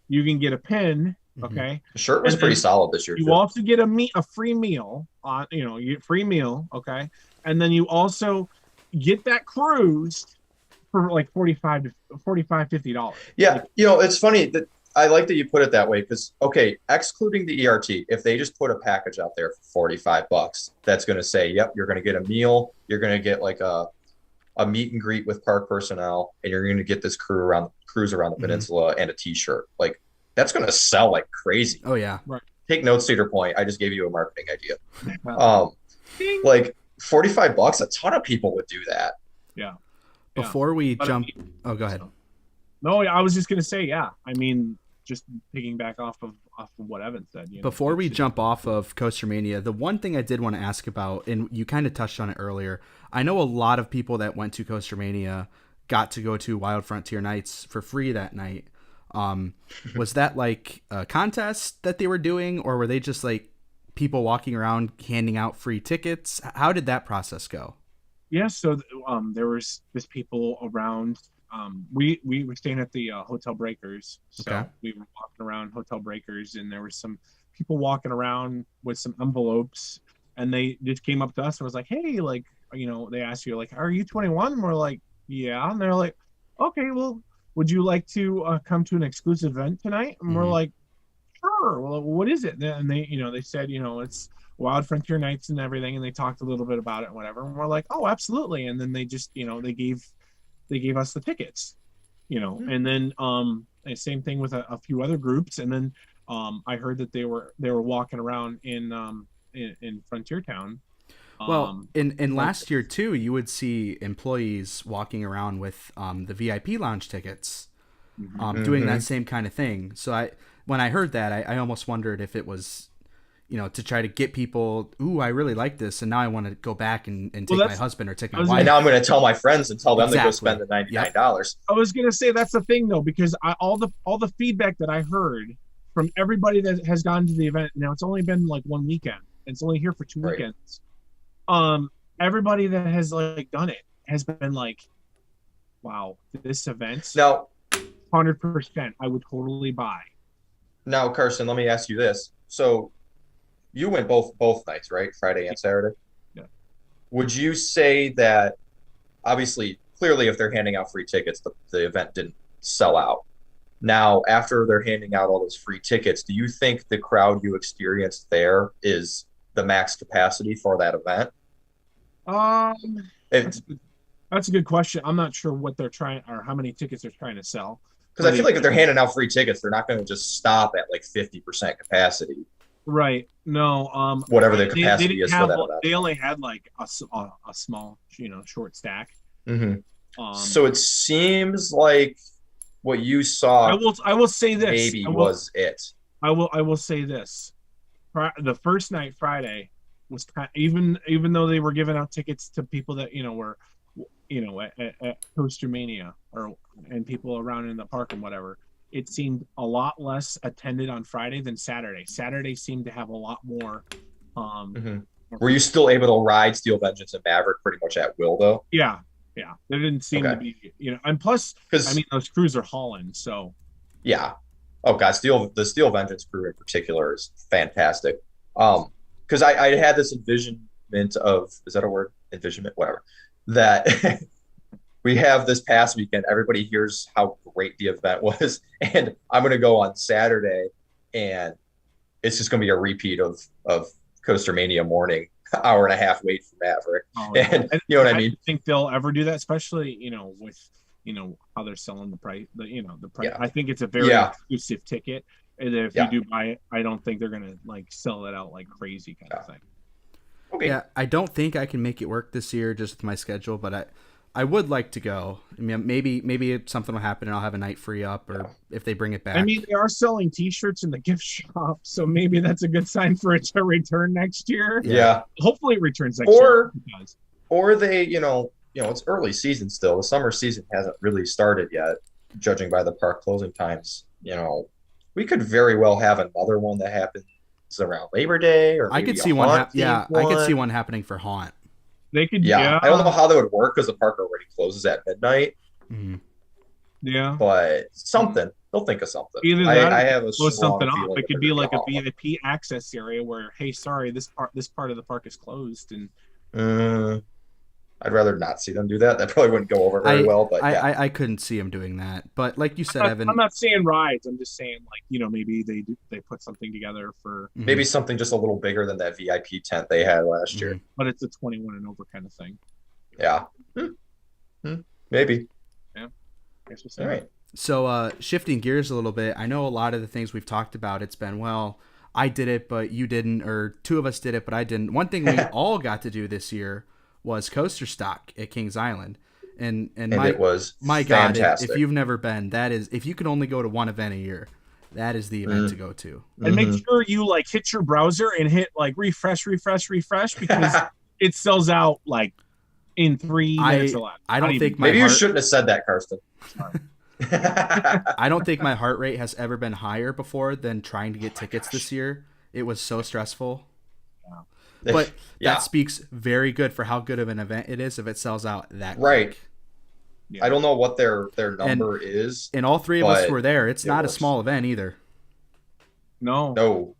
You can get a pin. Okay. The shirt was pretty solid this year. You also get a free meal on, you get free meal. Okay. And then you also get that cruise for like $45, $50. Yeah. Like, it's funny that I like that you put it that way, because, okay, excluding the ERT, if they just put a package out there for $45, that's going to say, yep, you're going to get a meal. You're going to get like a meet and greet with park personnel, and you're going to get this cruise around the peninsula and a T-shirt. Like, that's going to sell like crazy. Oh, yeah. Right. Take notes, Cedar Point. I just gave you a marketing idea. Like $45, a ton of people would do that. Yeah. Before we jump... Oh, go ahead. No, I was just going to say, yeah. I mean, just picking back off of what Evan said. Before we jump off of Coaster Mania, the one thing I did want to ask about, and you kind of touched on it earlier, I know a lot of people that went to Coaster Mania got to go to Wild Frontier Nights for free that night. Was that like a contest that they were doing, or were they just like people walking around handing out free tickets? How did that process go? Yeah, so there was just people around. We were staying at the Hotel Breakers, so we were walking around Hotel Breakers, and there were some people walking around with some envelopes, and they just came up to us and was like, "Hey, like, they asked you like, are you 21?" And we're like, "Yeah," and they're like, "Okay, well, would you like to come to an exclusive event tonight?" And we're like, "Sure." Well, what is it? And they, they said, it's Wild Frontier Nights and everything, and they talked a little bit about it and whatever. And we're like, "Oh, absolutely." And then they just, they gave us the tickets, and then same thing with a few other groups. And then I heard that they were walking around in Frontier Town. Well, in last year too, you would see employees walking around with the VIP lounge tickets, doing that same kind of thing. So when I heard that, I almost wondered if it was, to try to get people, ooh, I really like this, and now I want to go back and take my husband or take my wife. And now I'm going to tell my friends and tell them to go spend the $99. I was going to say that's the thing though, because all the feedback that I heard from everybody that has gone to the event, now it's only been like one weekend, It's only here for 2 Right. weekends. Everybody that has like done it has been like, wow, this event, Now, 100%, I would totally buy. now, Carson, let me ask you this. So you went both nights, right? Friday and Saturday. Yeah. Would you say that obviously, clearly, if they're handing out free tickets, the event didn't sell out. Now, after they're handing out all those free tickets, do you think the crowd you experienced there is the max capacity for that event? Um, Because that's a good question. I'm not sure what they're trying or how many tickets they're trying to sell. I feel like if they're handing out free tickets, they're not going to just stop at like 50% capacity, Right. No. whatever the They capacity didn't is for have. that event. They only had like a small, short stack. Hmm. Um, So it seems like what you saw I will say this. maybe was it. I will say this. The first night, Friday, was even though they were giving out tickets to people that were at Coaster Mania and people around in the park and whatever. It seemed a lot less attended on Friday than Saturday. Saturday seemed to have a lot more. Were you still able to ride Steel Vengeance and Maverick pretty much at will though? Yeah. There didn't seem to be, and plus, I mean, those crews are hauling, so. Yeah. Oh God, the Steel Vengeance crew in particular is fantastic. Because I had this envisionment of, is that a word? Envisionment, whatever. That we have this past weekend. Everybody hears how great the event was, and I'm gonna go on Saturday, and it's just gonna be a repeat of Coaster Mania morning, hour and a half wait for Maverick. And you know what I mean? I think they'll ever do that, especially with how they're selling the price. The price. Yeah. I think it's a very exclusive ticket, and if you do buy it, I don't think they're gonna like sell it out like crazy kind of thing. Okay. Yeah, I don't think I can make it work this year just with my schedule, but I would like to go. I mean, maybe something will happen and I'll have a night free up, or if they bring it back. I mean, they are selling T-shirts in the gift shop, so maybe that's a good sign for it to return next year. Yeah. Hopefully, it returns next year. Or they, it's early season still. The summer season hasn't really started yet, judging by the park closing times. We could very well have another one that happens around Labor Day, or I could see one. I could see one happening for Haunt. They could. Yeah. I don't know how that would work because the park already closes at midnight. Mm-hmm. Yeah. But something. They'll think of something. Either that, I have a close something strong off. feeling It could be like a Haunt. VIP access area where, hey, sorry, this part of the park is closed, and I'd rather not see them do that. That probably wouldn't go over very well. But I couldn't see them doing that. But like you said, Evan, I'm not saying rides. I'm just saying maybe they put something together for maybe something just a little bigger than that VIP tent they had last year. But it's a 21 and over kind of thing. Yeah. Maybe. Yeah. Guess we'll see. All right. So shifting gears a little bit, I know a lot of the things we've talked about, it's been, well, I did it, but you didn't, or two of us did it, but I didn't. One thing we all got to do this year was coaster stock at Kings Island. And it was my fantastic. God, if you've never been, if you can only go to one event a year, that is the event to go to. And make sure you hit your browser and hit refresh because it sells out in 3 minutes or less. I don't think maybe you shouldn't have said that, Karsten. Sorry. I don't think my heart rate has ever been higher before than trying to get tickets this year. It was so stressful. Yeah. But that speaks very good for how good of an event it is if it sells out that quick. Yeah. I don't know what their number is. And all three of us were there. It's not a small event either. No.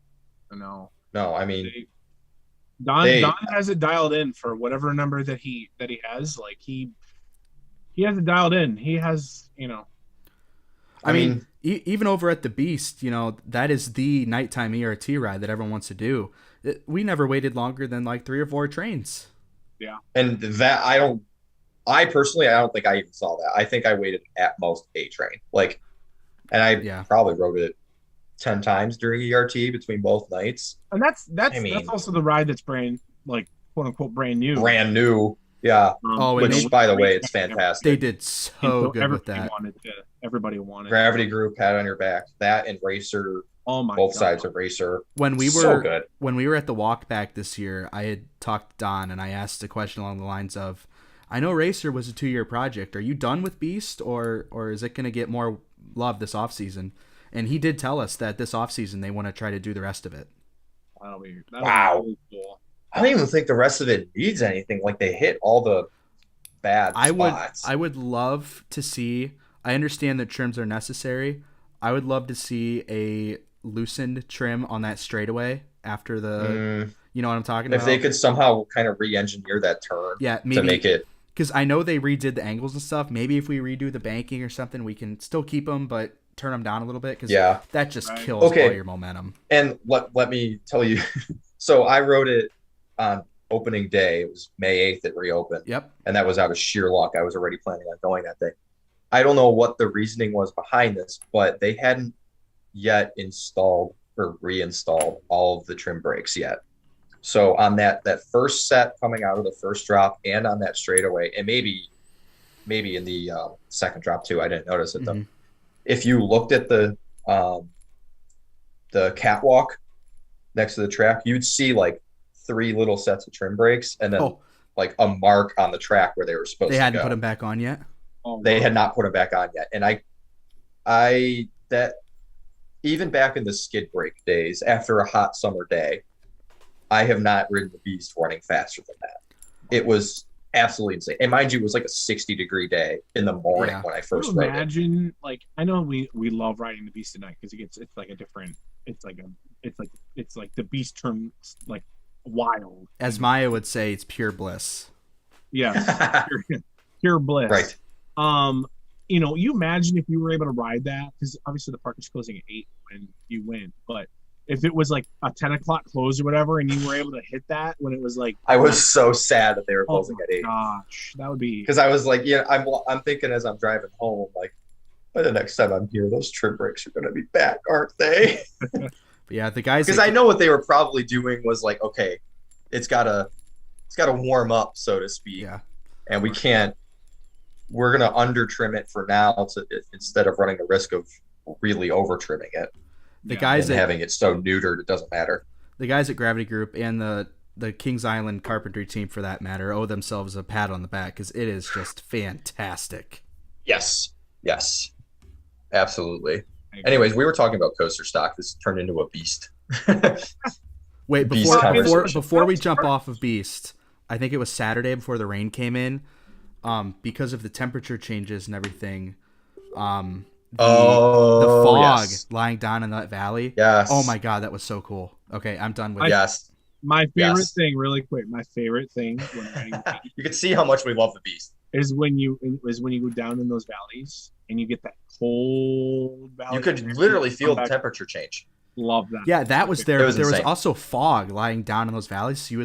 I mean, Don has it dialed in for whatever number that he has. He has it dialed in. He has, I mean, even over at the Beast, that is the nighttime ERT ride that everyone wants to do. We never waited longer than 3 or 4 trains. Yeah. And that I personally don't think I even saw that. I think I waited at most a train. And I probably rode it 10 times during ERT between both nights. And that's also the ride that's quote unquote brand new. Brand new. Yeah. Which, by the way, it's fantastic. They did so good with that. Everybody wanted Gravity Group, Pat on Your Back. That and Racer. Oh my both God. sides of Racer. When we so good. When we were at the walk back this year, I had talked to Don and I asked a question along the lines of, I know Racer was a 2-year project. Are you done with Beast or is it going to get more love this offseason? And he did tell us that this offseason they want to try to do the rest of it. That'll be Wow. really cool. I don't even think the rest of it needs anything. Like they hit all the bad spots. I would love to see. I understand that trims are necessary. I would love to see a loosened trim on that straightaway after the. You know what I'm talking about? If they could somehow kind of re-engineer that turn, to make it. Because I know they redid the angles and stuff. Maybe if we redo the banking or something, we can still keep them, but turn them down a little bit. Because that just kills all your momentum. And let me tell you. So I rode it on opening day. It was May 8th it reopened. Yep. And that was out of sheer luck. I was already planning on going that day. I don't know what the reasoning was behind this, but they hadn't yet installed or reinstalled all of the trim brakes yet. So on that first set coming out of the first drop and on that straightaway, and maybe in the second drop too, I didn't notice it though. If you looked at the catwalk next to the track, you'd see like 3 little sets of trim brakes and then like a mark on the track where they were supposed to go. They hadn't put them back on yet? They had not put them back on yet. And I that even back in the skid brake days, after a hot summer day, I have not ridden the Beast running faster than that. It was absolutely insane. And mind you, it was like a 60-degre day in the morning when I first rode it. Imagine, like, I know we love riding the Beast at night because it's like the Beast turns like wild. As Maya would say, it's pure bliss. Yeah, pure bliss. Right. You imagine if you were able to ride that, because obviously the park is closing at 8 when you win, but if it was like a 10 o'clock close or whatever, and you were able to hit that when it was like, I was so sad that they were closing at 8. Gosh, that would be, because I was like, I'm thinking as I'm driving home, like, by the next time I'm here, those trim brakes are going to be back, aren't they? Yeah, the guys, because I know what they were probably doing was like, okay, it's got to warm up, so to speak. Yeah, and we're going to under trim it for now instead of running the risk of really over trimming it. The guys and having it so neutered, it doesn't matter. The guys at Gravity Group and the Kings Island carpentry team, for that matter, owe themselves a pat on the back because it is just fantastic. Yes, absolutely. Anyways, we were talking about coaster stock. This turned into a Beast. Wait, before we jump off of Beast, I think it was Saturday before the rain came in, because of the temperature changes and everything. The fog lying down in that valley. Yes. Oh my God, that was so cool. Okay, I'm done with it. My favorite thing, really quick. My favorite thing when riding you can see how much we love the Beast. Is when you go down in those valleys and you get that cold valley. You could literally feel the temperature change. Love that. Yeah, that was there. But there was also fog lying down in those valleys, so you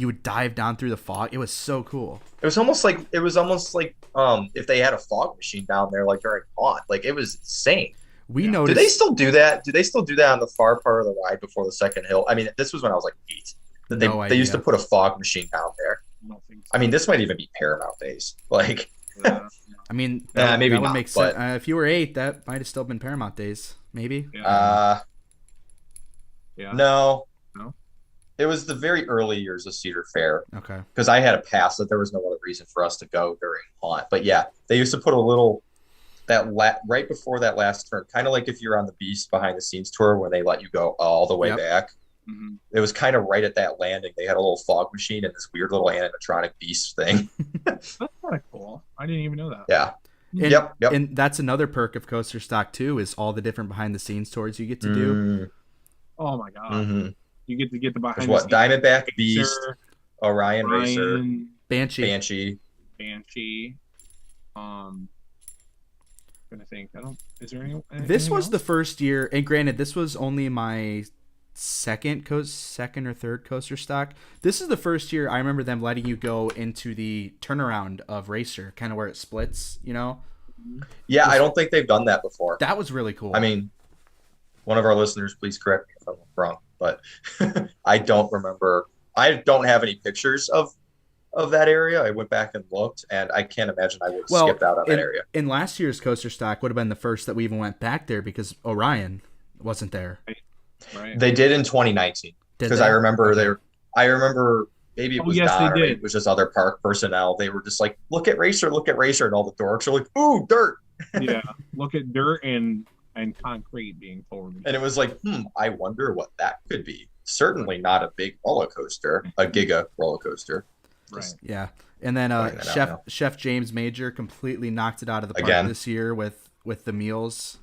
would dive down through the fog. It was so cool. It was almost like if they had a fog machine down there like during haunt. Like it was insane. We noticed. Do they still do that? Do they still do that on the far part of the ride before the second hill? I mean, this was when I was like 8. They used to put a fog machine down there. I mean, this might even be Paramount days. Like, I mean, maybe that would not, make sense. If you were 8, that might have still been Paramount days, maybe. No. It was the very early years of Cedar Fair. Okay. Because I had a pass that there was no other reason for us to go during haunt. But yeah, they used to put a little right before that last turn, kind of like if you're on the Beast behind the scenes tour when they let you go all the way back. Mm-hmm. It was kind of right at that landing. They had a little fog machine and this weird little animatronic Beast thing. That's kind of cool. I didn't even know that. Yeah. And, yep. And that's another perk of Coaster Stock too, is all the different behind the scenes tours you get to do. Oh my God. Mm-hmm. You get to get the behind the scenes. Diamondback, Beast, Orion Racer, Banshee. Gonna think. Is there any? This was the first year, and granted, this was only my second or third Coaster Stock. This is the first year I remember them letting you go into the turnaround of Racer, kind of where it splits, you know? Yeah, I don't think they've done that before. That was really cool. I mean, one of our listeners, please correct me if I'm wrong, but I don't remember. I don't have any pictures of that area. I went back and looked, and I can't imagine I would have skipped out on that area. In last year's Coaster Stock would have been the first that we even went back there because Orion wasn't there. Right. They did in 2019 because I remember maybe it was Don or maybe it was just other park personnel. They were just like, look at Racer, and all the dorks are like, ooh, dirt. Yeah, look at dirt and concrete being formed. And it was like, I wonder what that could be. certainly not a big roller coaster, a giga roller coaster. Right. Yeah. And then Chef James Major completely knocked it out of the park this year with the meals.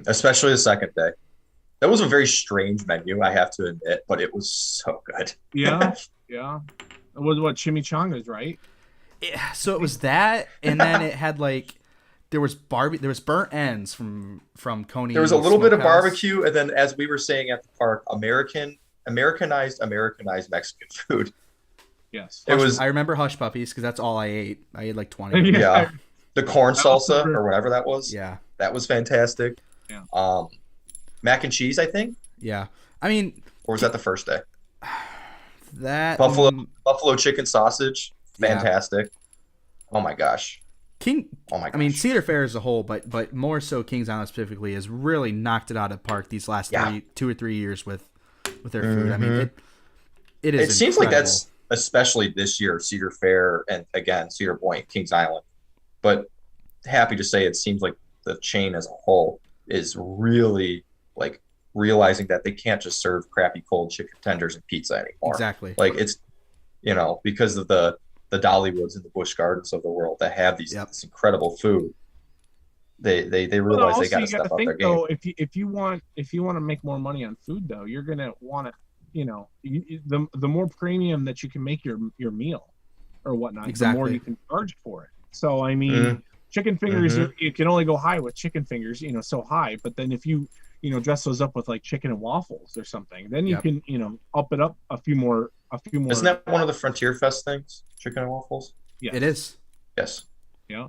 Especially the second day. That was a very strange menu, I have to admit, but it was so good. Yeah. Yeah. It was what, chimichangas, right? Yeah, so it was that, and then it had like there was burnt ends from Coney. There was a little bit of barbecue, and then, as we were saying at the park, Americanized Mexican food. Yes, I remember Hush Puppies because that's all I ate. I ate like 20. Yeah, the corn salsa or whatever that was. Yeah, that was fantastic. Yeah. Mac and cheese, I think. Yeah, I mean, or was that the first day? That buffalo chicken sausage, fantastic. Yeah. Oh my gosh. I mean, Cedar Fair as a whole, but more so Kings Island specifically, has really knocked it out of the park these last 2 or 3 years with their food. I mean, it is. It seems like that's especially this year, Cedar Fair and again Cedar Point, Kings Island. But happy to say, it seems like the chain as a whole is really like realizing that they can't just serve crappy cold chicken tenders and pizza anymore. Exactly. Like it's, because of the Dollywoods and the Busch Gardens of the world that have this incredible food. They realize they got to step up their game. Though, if you want to make more money on food, though, you're gonna want to, the more premium that you can make your meal or whatnot, the more you can charge for it. So I mean, chicken fingers, you can only go high with chicken fingers, so high. But then if you dress those up with like chicken and waffles or something, then you can up it up a few more. Isn't that one of the Frontier Fest things? Chicken and waffles. Yeah, it is. Yes. Yeah.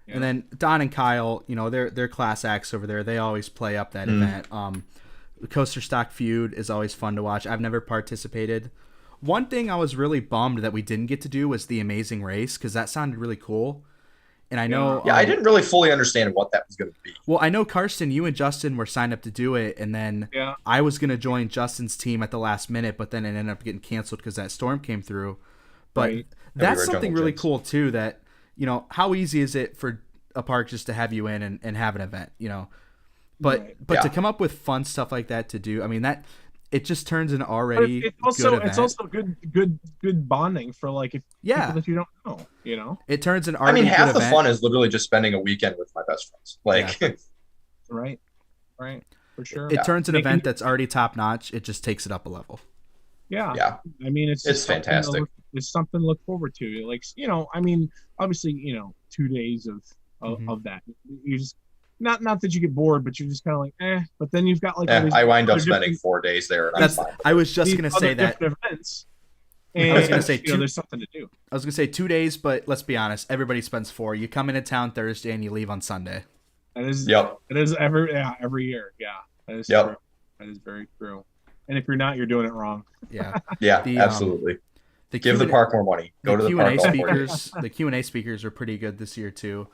And then Don and Kyle, they're class acts over there. They always play up that event. The Coaster Stock Feud is always fun to watch. I've never participated. One thing I was really bummed that we didn't get to do was the Amazing Race, because that sounded really cool. And I know... I didn't really fully understand what that was going to be. Well, I know, Karsten, you and Justin were signed up to do it, and then I was going to join Justin's team at the last minute, but then it ended up getting canceled because that storm came through. But that's something really cool, too, that, how easy is it for a park just to have you in and have an event, But to come up with fun stuff like that to do, I mean, that... It just turns an already good event. It's also good bonding for like people that you don't know. It turns an already good half event. the fun is literally just spending a weekend with my best friends. Like, right, for sure. It turns an event that's already top notch. It just takes it up a level. Yeah. I mean, it's fantastic. It's something to look forward to. Like, I mean, obviously, 2 days of that. You just. Not that you get bored, but you're just kind of like, But then you've got like. I wind up spending 4 days there. And I was just gonna say that. Events, and, I was gonna say there's something to do. I was gonna say 2 days, but let's be honest, everybody spends 4. You come into town Thursday and you leave on Sunday. It is every year. Yeah, that is true. That is very true. And if you're not, you're doing it wrong. Yeah. Absolutely. Give the park more money. Go to the park. Speakers. The Q&A speakers are pretty good this year too.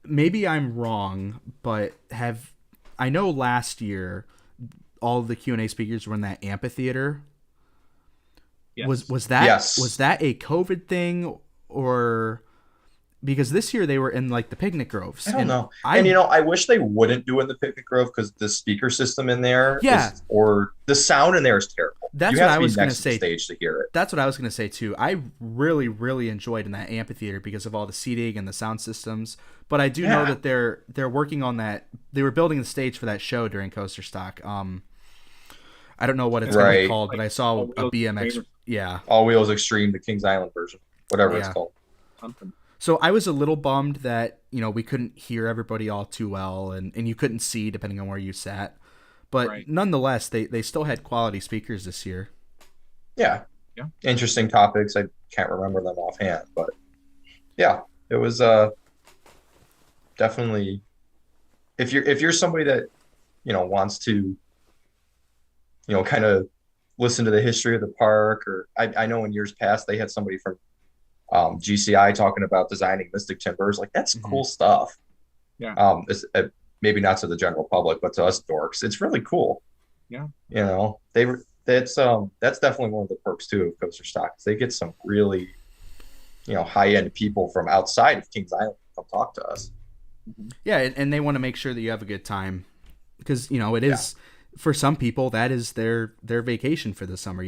Maybe I'm wrong, but I know last year all of the Q&A speakers were in that amphitheater. Yes. Was that a COVID thing, or because this year they were in like the picnic groves? I don't know. I wish they wouldn't do in the picnic grove because the speaker system in there or the sound in there is terrible. That's what I was going to say. Stage to hear it. That's what I was going to say too. I really, really enjoyed in that amphitheater because of all the seating and the sound systems. But I do know that they're working on that. They were building the stage for that show during Coaster Stock. I don't know what it's going to be called, but I saw a BMX. Yeah. All Wheels Extreme, the Kings Island version, whatever it's called. Something. So I was a little bummed that, we couldn't hear everybody all too well and you couldn't see depending on where you sat. But nonetheless, they still had quality speakers this year. Yeah. Interesting topics. I can't remember them offhand, but it was definitely, if you're somebody that, wants to, kind of listen to the history of the park, or I know in years past they had somebody from GCI talking about designing Mystic Timbers. Like, that's cool stuff. Yeah. Maybe not to the general public, but to us dorks, it's really cool. Yeah. That's definitely one of the perks too of Coaster Stock. They get some really, high end people from outside of Kings Island come talk to us. Yeah, and they want to make sure that you have a good time because it is for some people, that is their vacation for the summer.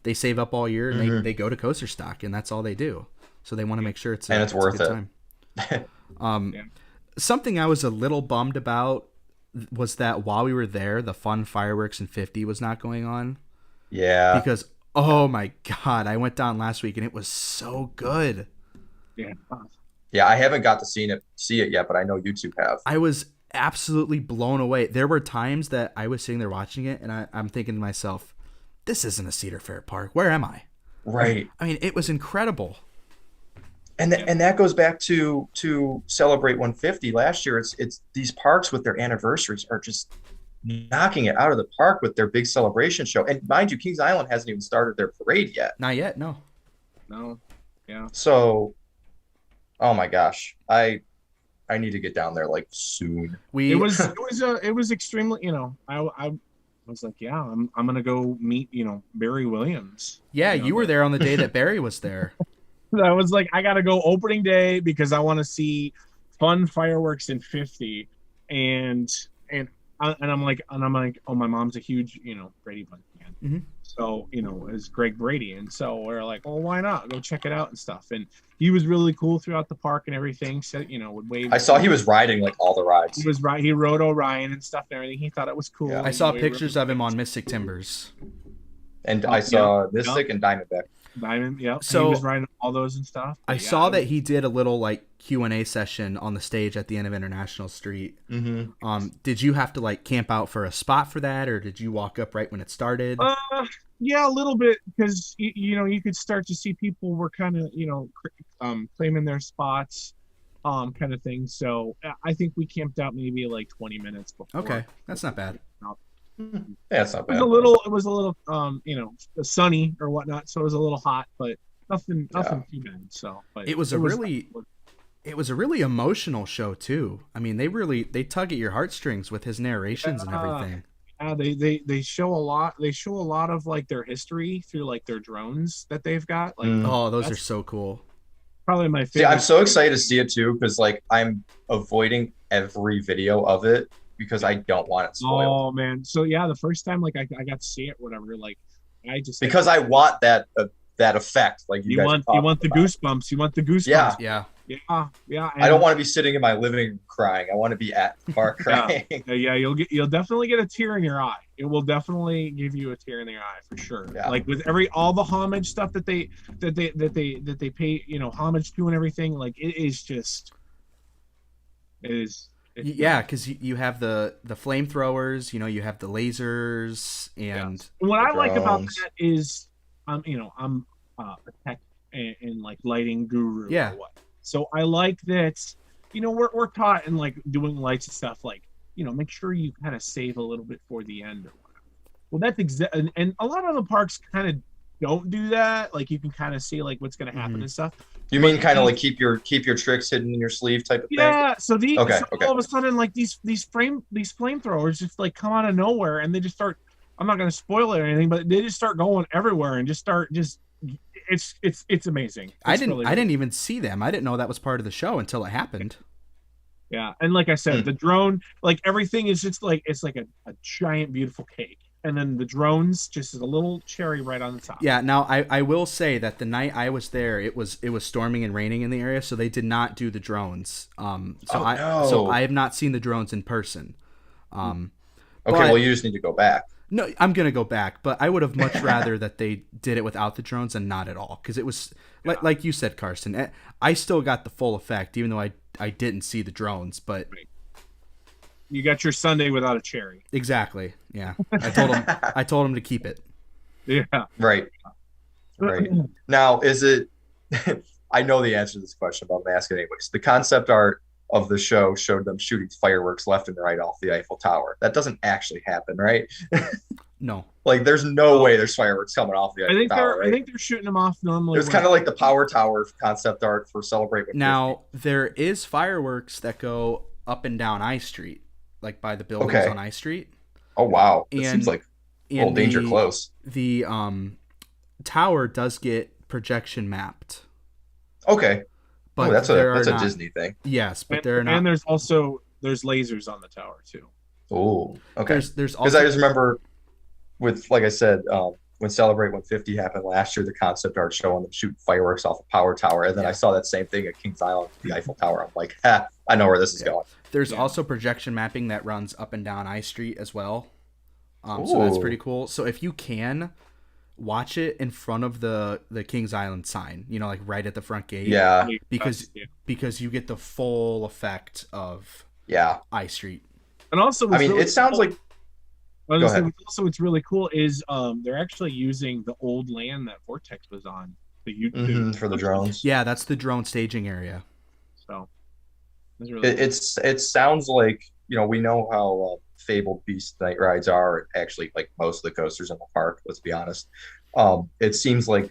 They save up all year and they go to Coaster Stock, and that's all they do. So they want to make sure it's worth a good it. time. Something I was a little bummed about was that while we were there, the Fun Fireworks in 50 was not going on. Yeah. Because, oh my God, I went down last week and it was so good. Yeah. Yeah, I haven't got to see it yet, but I know you two have. I was absolutely blown away. There were times that I was sitting there watching it and I'm thinking to myself, this isn't a Cedar Fair park. Where am I? Right. I mean, it was incredible. And that goes back to Celebrate 150 last year. It's these parks with their anniversaries are just knocking it out of the park with their big celebration show. And mind you, Kings Island hasn't even started their parade yet. Not yet, no. Yeah. So, oh my gosh, I need to get down there like soon. It was extremely, I was like, yeah, I'm gonna go meet, Barry Williams. Yeah, you were there on the day that Barry was there. I was like, I gotta go opening day because I want to see Fun Fireworks in 50, and I'm like, oh, my mom's a huge, Brady Bunch fan. Mm-hmm. So, is Greg Brady. And so we're like, well, why not? Go check it out and stuff. And he was really cool throughout the park and everything. So, would wave. I saw he was riding like all the rides. He rode Orion and stuff and everything. He thought it was cool. Yeah. I saw pictures of him on Mystic Timbers. And I saw Mystic and Diamondback. Yeah. So he was riding all those and stuff. I saw that he did a little like Q&A session on the stage at the end of International Street. Mm-hmm. Did you have to like camp out for a spot for that, or did you walk up right when it started? Yeah, a little bit, because you could start to see people were kind of claiming their spots, kind of thing. So I think we camped out maybe like 20 minutes before. Okay, that's not bad. Yeah, it's not bad. It was a little sunny or whatnot, so it was a little hot, but nothing too bad. So, but it was a really emotional show too. I mean, they tug at your heartstrings with his narrations and everything. Yeah, they show a lot. They show a lot of like their history through like their drones that they've got. Like, those are so cool. Probably my favorite. Yeah, I'm so excited to see it too, because like I'm avoiding every video of it because I don't want it spoiled. Oh man, so yeah, the first time like I got to see it, whatever, like I just because I want that effect. Like you want the goosebumps. You want the goosebumps. Yeah. Yeah. I don't want to be sitting in my living room crying. I want to be at the park crying. Yeah, you'll definitely get a tear in your eye. It will definitely give you a tear in your eye for sure. Yeah. Like with all the homage stuff that they pay, homage to and everything. Like it is just. Yeah, because you have the flamethrowers, you have the lasers, and what I like about that is, I'm a tech and like lighting guru. Yeah. Or what. So I like that, we're taught in like doing lights and stuff, like, make sure you kind of save a little bit for the end or whatever. Well, that's and a lot of the parks kind of don't do that. Like you can kind of see like what's going to happen and stuff. You mean kind of like keep your tricks hidden in your sleeve type of thing? Yeah. So all of a sudden, like these flamethrowers just like come out of nowhere and they just start. I'm not going to spoil it or anything, but they just start going everywhere and just start. It's amazing. I didn't even see them. I didn't know that was part of the show until it happened. Yeah, and like I said, the drone, like everything is just like it's like a giant beautiful cake. And then the drones just is a little cherry right on the top. Yeah, now I will say that the night I was there, it was storming and raining in the area, so they did not do the drones. So I have not seen the drones in person. Okay, well you just need to go back. No, I'm gonna go back, but I would have much rather that they did it without the drones and not at all, because it was like you said, Carson. I still got the full effect, even though I didn't see the drones, but. Right. You got your sundae without a cherry. Exactly. Yeah. I told him to keep it. Yeah. Right. Now, is it I know the answer to this question, but I'm gonna ask it anyways. The concept art of the show showed them shooting fireworks left and right off the Eiffel Tower. That doesn't actually happen, right? No. Like there's no way there's fireworks coming off the Eiffel Tower. I think they're shooting them off normally. It was kind of like the Power Tower concept art for Celebrate 150. Now, there is fireworks that go up and down I Street. Like by the buildings on I Street. Oh wow! It seems like Old Danger Close. The tower does get projection mapped. Okay, but that's a Disney thing. Yes, but they're not. And there's lasers on the tower too. Oh, okay. There's Because I also just remember with, like I said, when Celebrate 150 happened last year, the concept art showing them shooting fireworks off a power tower, and then I saw that same thing at Kings Island, the Eiffel Tower. I'm like, ha, I know where this is going. there's also projection mapping that runs up and down I Street as well. So that's pretty cool. So if you can watch it in front of the Kings Island sign, like right at the front gate. Yeah. Because you get the full effect of I Street. And also, I mean, it sounds like. Go ahead. Also, what's really cool is they're actually using the old land that Vortex was on. For the drones. Yeah, that's the drone staging area. So really it sounds like, we know how fabled Beast night rides are, actually, like most of the coasters in the park, let's be honest. It seems like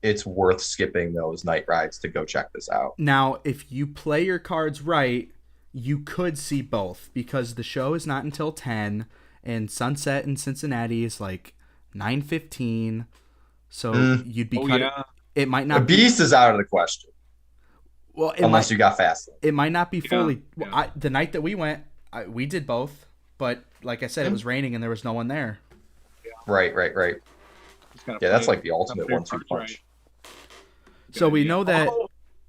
it's worth skipping those night rides to go check this out. Now, if you play your cards right, you could see both, because the show is not until 10, and sunset in Cincinnati is like 9:15. So you'd be It might not. The Beast is out of the question. Well, unless you got fast. It might not be fully. Well, the night that we went, we did both, but like I said, it was raining and there was no one there. Right. Yeah, that's like the ultimate 1-2 punch. Right. So we know that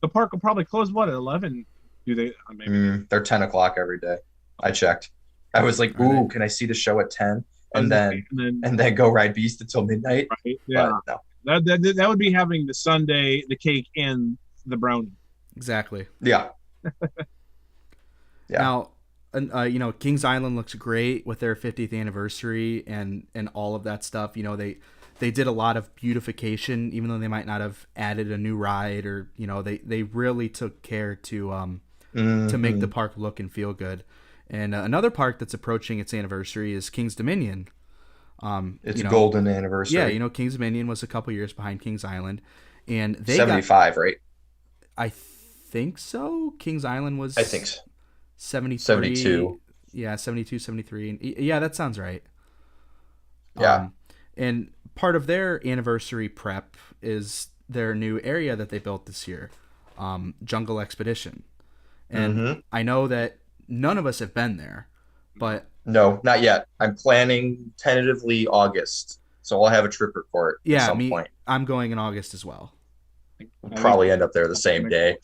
the park will probably close at 11. Do they? Maybe they're 10 o'clock every day. I checked. I was like, ooh, can I see the show at 10? And then go ride Beast until midnight. Right. Yeah. But no. That would be having the sundae, the cake, and the brownie. Exactly. Yeah. Now, Kings Island looks great with their 50th anniversary and all of that stuff. They did a lot of beautification, even though they might not have added a new ride, or they really took care to make the park look and feel good. And another park that's approaching its anniversary is Kings Dominion. It's golden anniversary. Yeah, Kings Dominion was a couple years behind Kings Island, and they 75, right? I think so. Kings Island was, I think so. 73. 72. Yeah, 72, 73. And yeah, that sounds right. Yeah. And part of their anniversary prep is their new area that they built this year, Jungle Expedition. And I know that none of us have been there, but no, not yet. I'm planning tentatively August, so I'll have a trip report at some point. I'm going in August as well. We'll probably end up there the same day.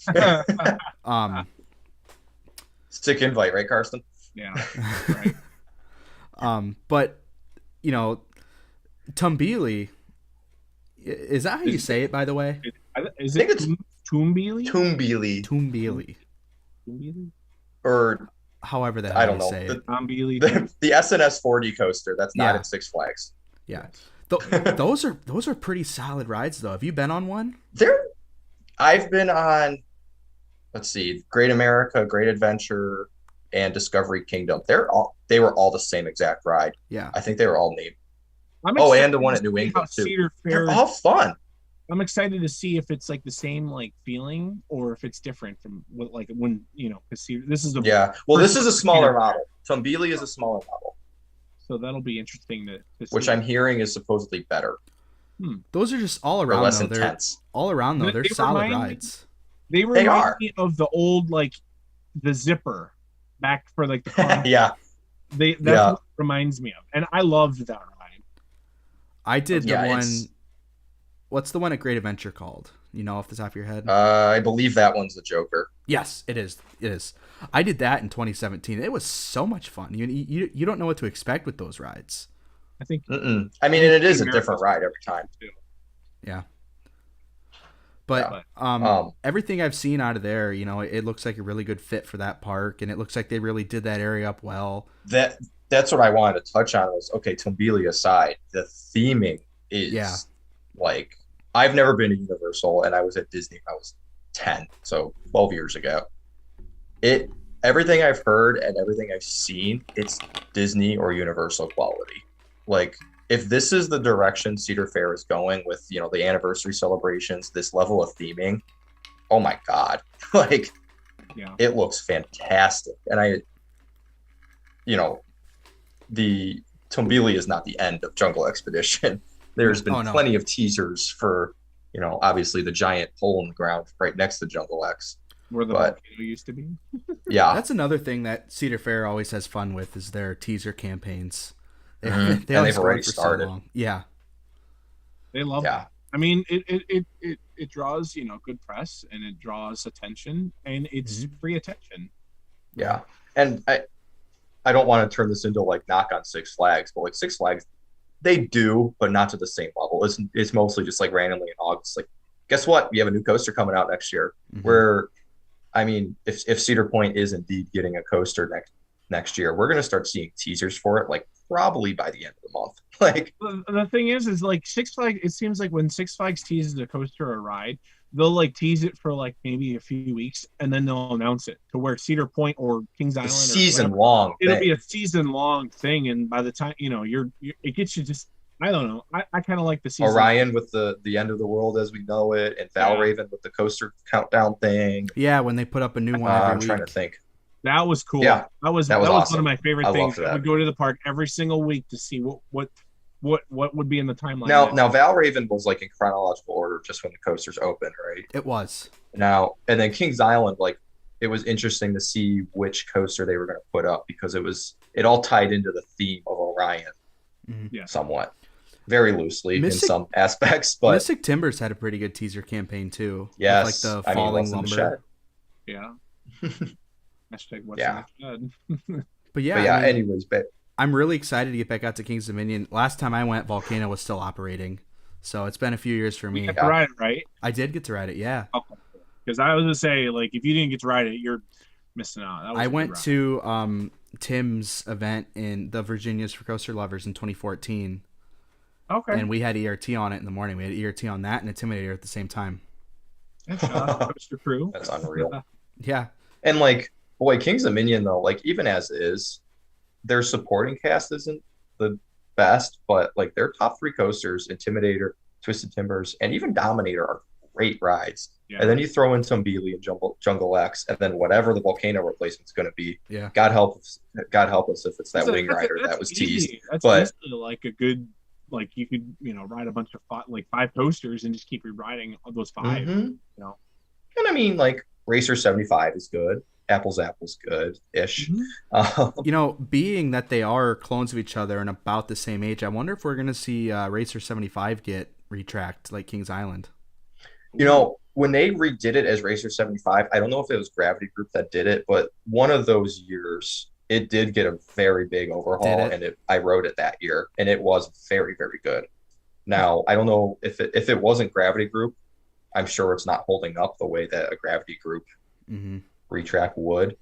Sick invite, right, Karsten? Yeah, right. But Tumbili, is that how you say it, by the way? Is it Tumbili? Tumbili. Or however the hell I don't know. Say it. The SNS 4D coaster, that's not at Six Flags. Yeah. Those are pretty solid rides, though. Have you been on one? I've been on, let's see, Great America, Great Adventure, and Discovery Kingdom. They were all the same exact ride. Yeah. I think they were all named. And the one at New England too. They're all fun. I'm excited to see if it's like the same feeling, or if it's different from when because this is this is a smaller model. Tumbili is a smaller model. So that'll be interesting to see. Which I'm hearing is supposedly better. Those are just all around. Less intense. They're solid rides. They remind me of the old the zipper back for the car. Yeah. That's what it reminds me of, and I loved that ride. I did the one. What's the one at Great Adventure called? Off the top of your head? I believe that one's the Joker. Yes, it is. It is. I did that in 2017. It was so much fun. You don't know what to expect with those rides. I think. I mean, and it is a different ride every time too. Yeah. But everything I've seen out of there, it looks like a really good fit for that park, and it looks like they really did that area up well. That's what I wanted to touch on was, okay, Tumbili aside, the theming is I've never been to Universal, and I was at Disney when I was 10, so 12 years ago. Everything I've heard and everything I've seen, it's Disney or Universal quality. If this is the direction Cedar Fair is going with, the anniversary celebrations, this level of theming, oh my God, it looks fantastic. And the Tumbili is not the end of Jungle Expedition. There's been plenty of teasers for, obviously the giant hole in the ground right next to Jungle X. Where the But- volcano used to be. Yeah. That's another thing that Cedar Fair always has fun with is their teaser campaigns. They, Mhm. they And always they've go already on for started. so long. Yeah. They love Yeah. it. I mean, it draws, good press, and it draws attention, and it's free attention. Yeah. And I don't want to turn this into like knock on Six Flags, but like Six Flags, they do, but not to the same level. It's mostly just like randomly in August. Like, guess what? We have a new coaster coming out next year. Mhm. Where, I mean, if Cedar Point is indeed getting a coaster next year, we're gonna start seeing teasers for it, like probably by the end of the month. Like, The thing is like Six Flags. It seems like when Six Flags teases a coaster or a ride, they'll like tease it for like maybe a few weeks, and then they'll announce it. To where Cedar Point or Kings a Island, season or whatever, long. it'll thing. be a season long thing, and by the time you're it gets you just. I don't know. I kind of like the season. Orion with the end of the world as we know it, and Valraven with the coaster countdown thing. Yeah, when they put up a new one every I'm week. trying to think. That was cool. Yeah, that was that was one awesome. of my favorite I things. loved that. I would go to the park every single week to see what would be in the timeline. Now Valraven was like in chronological order just when the coasters opened, right? It was. Now and then Kings Island, like it was interesting to see which coaster they were going to put up because it all tied into the theme of Orion, Yeah. somewhat, very loosely Mystic- in some aspects, but Mystic Timbers had a pretty good teaser campaign too. with, yes, like the I mean, falling what's in the lumber. Yeah. Hashtag what's Yeah. in the shed. But But yeah, yeah, I mean, anyways, but I'm really excited to get back out to Kings Dominion. Last time I went, Volcano was still operating, so it's been a few years for me. You got to ride it, right? I did get to ride it. Yeah, Because I was gonna say, like, if you didn't get to ride it, you're missing out. That was I a good went ride. to Tim's event in the Virginias for Coaster Lovers in 2014, Okay. and we had ERT on it in the morning. We had ERT on that and Intimidator at the same time. Yeah, shout out to Coaster Crew. that's unreal. Yeah, And like, boy, Kings Dominion though, like even as is, their supporting cast isn't the best, but like their top three coasters, Intimidator, Twisted Timbers, and even Dominator are great rides. Yeah. And then you throw in some Beely and Jungle X, and then whatever the Volcano replacement's going to be. yeah. God help us if it's that Wing Rider That's that was easy. teased. That's But- easily like a good, like you could, ride a bunch of five coasters and just keep riding those 5. Mhm. You know. And I mean, like Racer 75 is good. Apple's good ish. Being that they are clones of each other and about the same age, I wonder if we're gonna see Racer 75 get retracked like Kings Island. When they redid it as Racer 75, I don't know if it was Gravity Group that did it, but one of those years it did get a very big overhaul, Did and I rode it that year, and it was very, very good. Now, I don't know if it wasn't Gravity Group, I'm sure it's not holding up the way that a Gravity Group Mm-hmm. retrack would.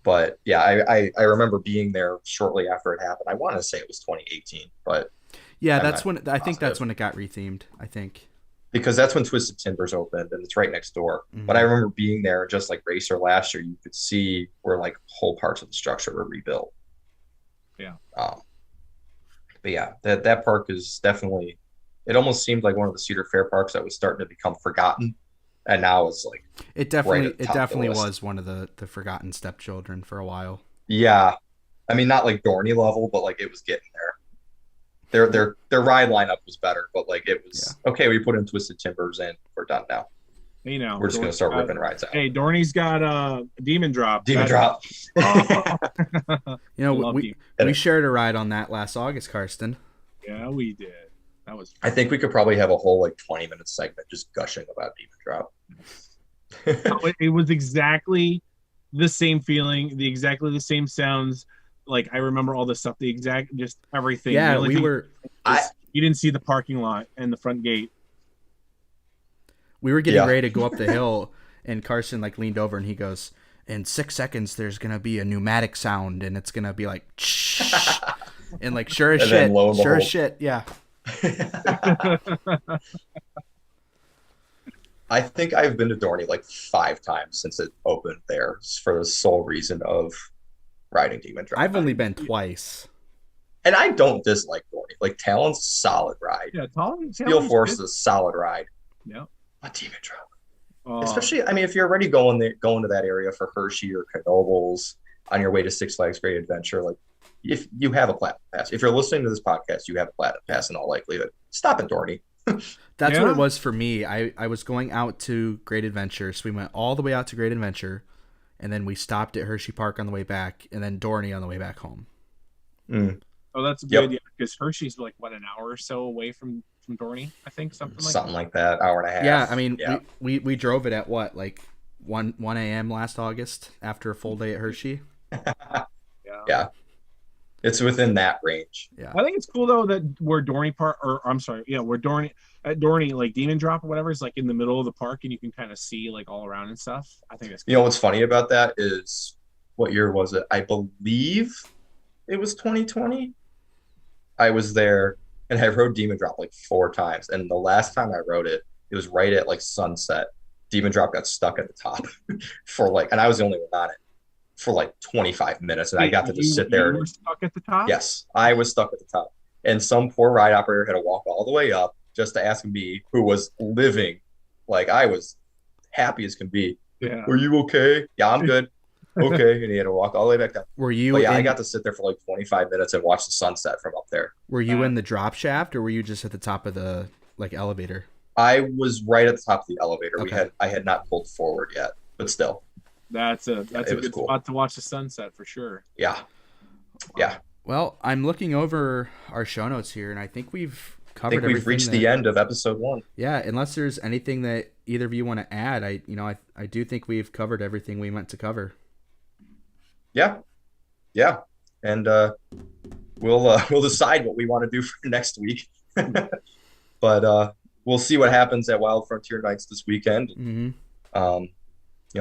But yeah, I remember being there shortly after it happened. I want to say it was 2018, but Yeah, I'm that's not when I think that's positive. when it got rethemed. I think. because that's when Twisted Timbers opened, and it's right next door. Mhm. But I remember being there, just like Racer last year, you could see where like whole parts of the structure were rebuilt. Yeah. But yeah, that park is definitely. It almost seemed like one of the Cedar Fair parks that was starting to become forgotten, and now it's like, It definitely at the top of the list. was one of the forgotten stepchildren for a while. yeah, I mean not like Dorney level, but like it was getting there. Their ride lineup was better, but like it was okay. We put in Twisted Timbers, and we're done now. We're just gonna start ripping rides out. Hey, Dorney's got a Demon Drop. Demon Drop. Love We Demon. shared a ride on that last August, Karsten. Yeah, we did. That was. I think we could probably have a whole like 20-minute segment just gushing about Demon Drop. It was exactly the same feeling, exactly the same sounds. Like I remember all the stuff, just everything. Yeah, The only we thing were is you didn't see the parking lot and the front gate. getting Yeah. ready to go up the hill, and Carson like leaned over and he goes, "In 6 seconds, there's gonna be a pneumatic sound, and it's gonna be like." And like sure as And then shit, lo and sure as behold. shit, yeah. I think I've been to Dorney like 5 times since it opened there for the sole reason of riding Demon Drop. I've only been twice. And I don't dislike Dorney. Like Talon's a solid ride. Yeah, Talon. Steel Force is a solid ride. Yeah. But Demon Drop. Oh, Especially, I mean, if you're already going to that area for Hershey or Knoebels on your way to Six Flags Great Adventure, like if you have a Platinum Pass, if you're listening to this podcast, you have a Platinum Pass in all likelihood. Stop at Dorney. That's what Yeah. it was for me. I was going out to Great Adventure, so we went all the way out to Great Adventure, and then we stopped at Hershey Park on the way back, and then Dorney on the way back home. Mm, Oh, that's Yep. good. Yeah, because Hershey's like what, an hour or so away from Dorney, I think, something like something like that, hour and a half. Yeah, I mean, yeah. we drove it at what, like 1 a.m. last August after a full day at Hershey. that. Yeah. It's within that range. Yeah. I think it's cool though that where Dorney Park, or I'm sorry, yeah, where Dorney at Dorney, like Demon Drop or whatever, is like in the middle of the park, and you can kind of see like all around and stuff. I think it's cool. You know what's funny about that is, what year was it? I believe it was 2020. I was there and I rode Demon Drop like 4 times. And the last time I rode it, it was right at like sunset. Demon Drop got stuck at the top for like, and I was the only one on it for like 25 minutes. And I got to just sit there. You were stuck at the top. Yes, I was stuck at the top. And some poor ride operator had to walk all the way up just to ask me, who was living like I was happy as can be. Yeah. Are you okay? Yeah, I'm good. Okay. And he had to walk all the way back down. Were you? But yeah, I in, got to sit there for like 25 minutes and watch the sunset from up there. Were you in the drop shaft, or were you just at the top of the like elevator? I was right at the top of the elevator. Okay. I had not pulled forward yet, but still. That's a It was good cool. spot to watch the sunset for sure. Yeah. Yeah. Well, I'm looking over our show notes here, and I think we've I covered think we've everything reached that- the end of episode 1. Yeah, unless there's anything that either of you want to add, I do think we've covered everything we meant to cover. Yeah. Yeah. And we'll decide what we want to do for next week. But we'll see what happens at Wild Frontier Nights this weekend. Mm-hmm.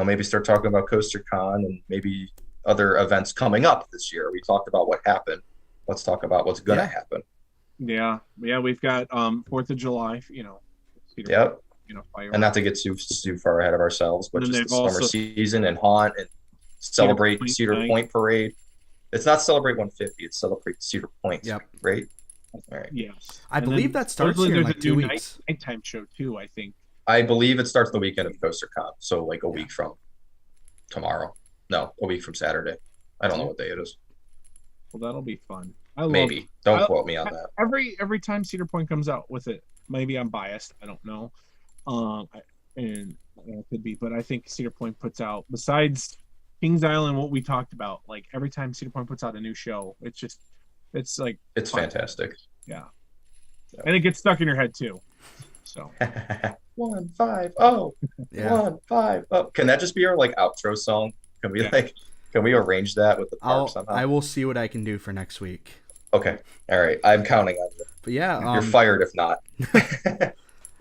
Maybe start talking about Coaster Con and maybe other events coming up this year. We talked about what happened. Let's talk about what's going to happen. Yeah. We've got 4th of July. Cedar Yep. Point, fire. And not to get too far ahead of ourselves, but And just the they've also- summer season and haunt and celebrate Point Cedar night. Point Parade. It's not Celebrate 150. It's Celebrate Cedar Point. Yep. Right? All right. Yes. I And believe then that starts supposedly here in there's like a 2 new weeks. nighttime show too, I think. I believe it starts the weekend of Coaster Con. So like a week from tomorrow. No, a week from Saturday. I don't know what day it is. Well, that'll be fun. Maybe. Don't I- quote me on that. Every time Cedar Point comes out with it, maybe I'm biased. I don't know. And it could be, but I think Cedar Point puts out, besides Kings Island, what we talked about, like every time Cedar Point puts out a new show, it's like It's fun. fantastic. Yeah. And it gets stuck in your head too. So 1 5 oh Yeah. 1 5 oh. Can that just be our like outro song? Can we Yeah. can we arrange that with the park somehow? I will see what I can do for next week. Okay. All right. I'm counting on you. But yeah, You're fired if not.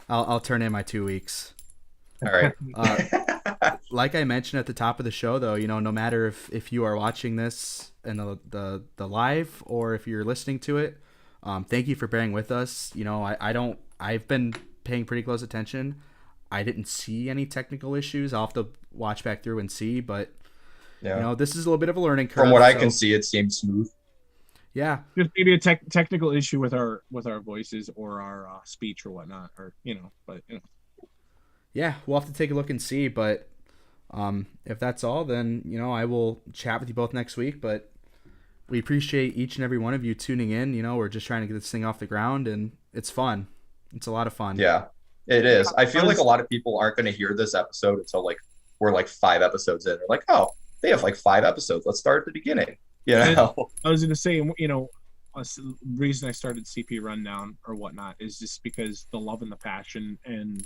I'll turn in my 2 weeks. All right. Like I mentioned at the top of the show, though, no matter if you are watching this in the live or if you're listening to it, thank you for bearing with us. I've been paying pretty close attention. I didn't see any technical issues. I'll have to watch back through and see, but Yeah. this is a little bit of a learning curve. From what I so- can see, it seems smooth. Yeah, just maybe a technical issue with our voices or our speech or whatnot, or but yeah, we'll have to take a look and see. But if that's all, then I will chat with you both next week. But we appreciate each and every one of you tuning in. We're just trying to get this thing off the ground, and it's fun. It's a lot of fun. Yeah, it is. I feel like a lot of people aren't going to hear this episode until like we're like 5 episodes in. They're like, oh, they have like 5 episodes. Let's start at the beginning. I was going to say, the reason I started CP Rundown or whatnot is just because the love and the passion and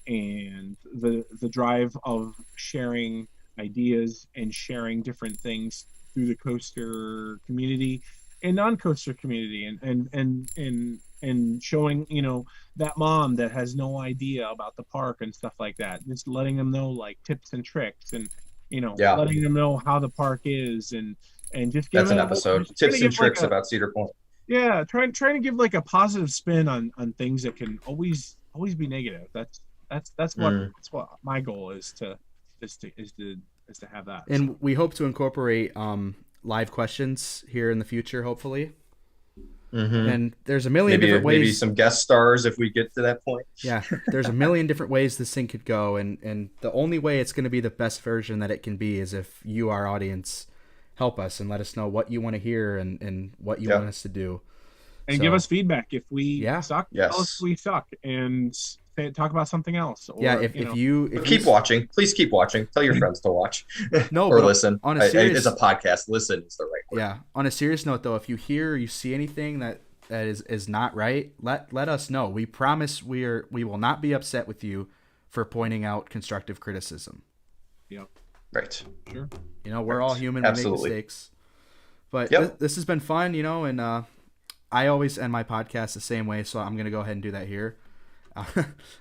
the drive of sharing ideas and sharing different things through the coaster community and non-coaster community and showing that mom that has no idea about the park and stuff like that, just letting them know like tips and tricks and letting them know how the park is and just That's giving an episode. Tips and tricks about Cedar Point. Yeah, trying to give like a positive spin on things that can always be negative. That's what my goal is to have that. And we hope to incorporate live questions here in the future, hopefully. Mm-hmm. And there's a million different ways. Maybe some guest stars if we get to that point. Yeah, there's a million different ways this thing could go, and the only way it's going to be the best version that it can be is if you, our audience, help us and let us know what you want to hear and what you want us to do. And So- give us feedback if we Yeah. suck. Yes. Tell us we suck, and talk about something else. Or, Yeah, if you Keep watching. Please keep watching. Tell your friends to watch. No, or but listen. on a serious- It's a podcast. Listen is the right word. Yeah. On a serious note, though, if you hear or you see anything that is not right, let us know. We promise we will not be upset with you for pointing out constructive criticism. Yep. Right. Sure. You know, we're all human. We make Absolutely. mistakes. But Yep. this has been fun, you know, and I always end my podcast the same way, so I'm going to go ahead and do that here.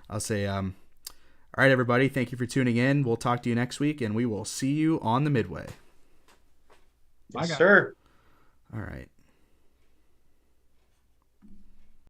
I'll say, all right, everybody, thank you for tuning in. We'll talk to you next week, and we will see you on the Midway. Bye, Yes, guys. sir. All right.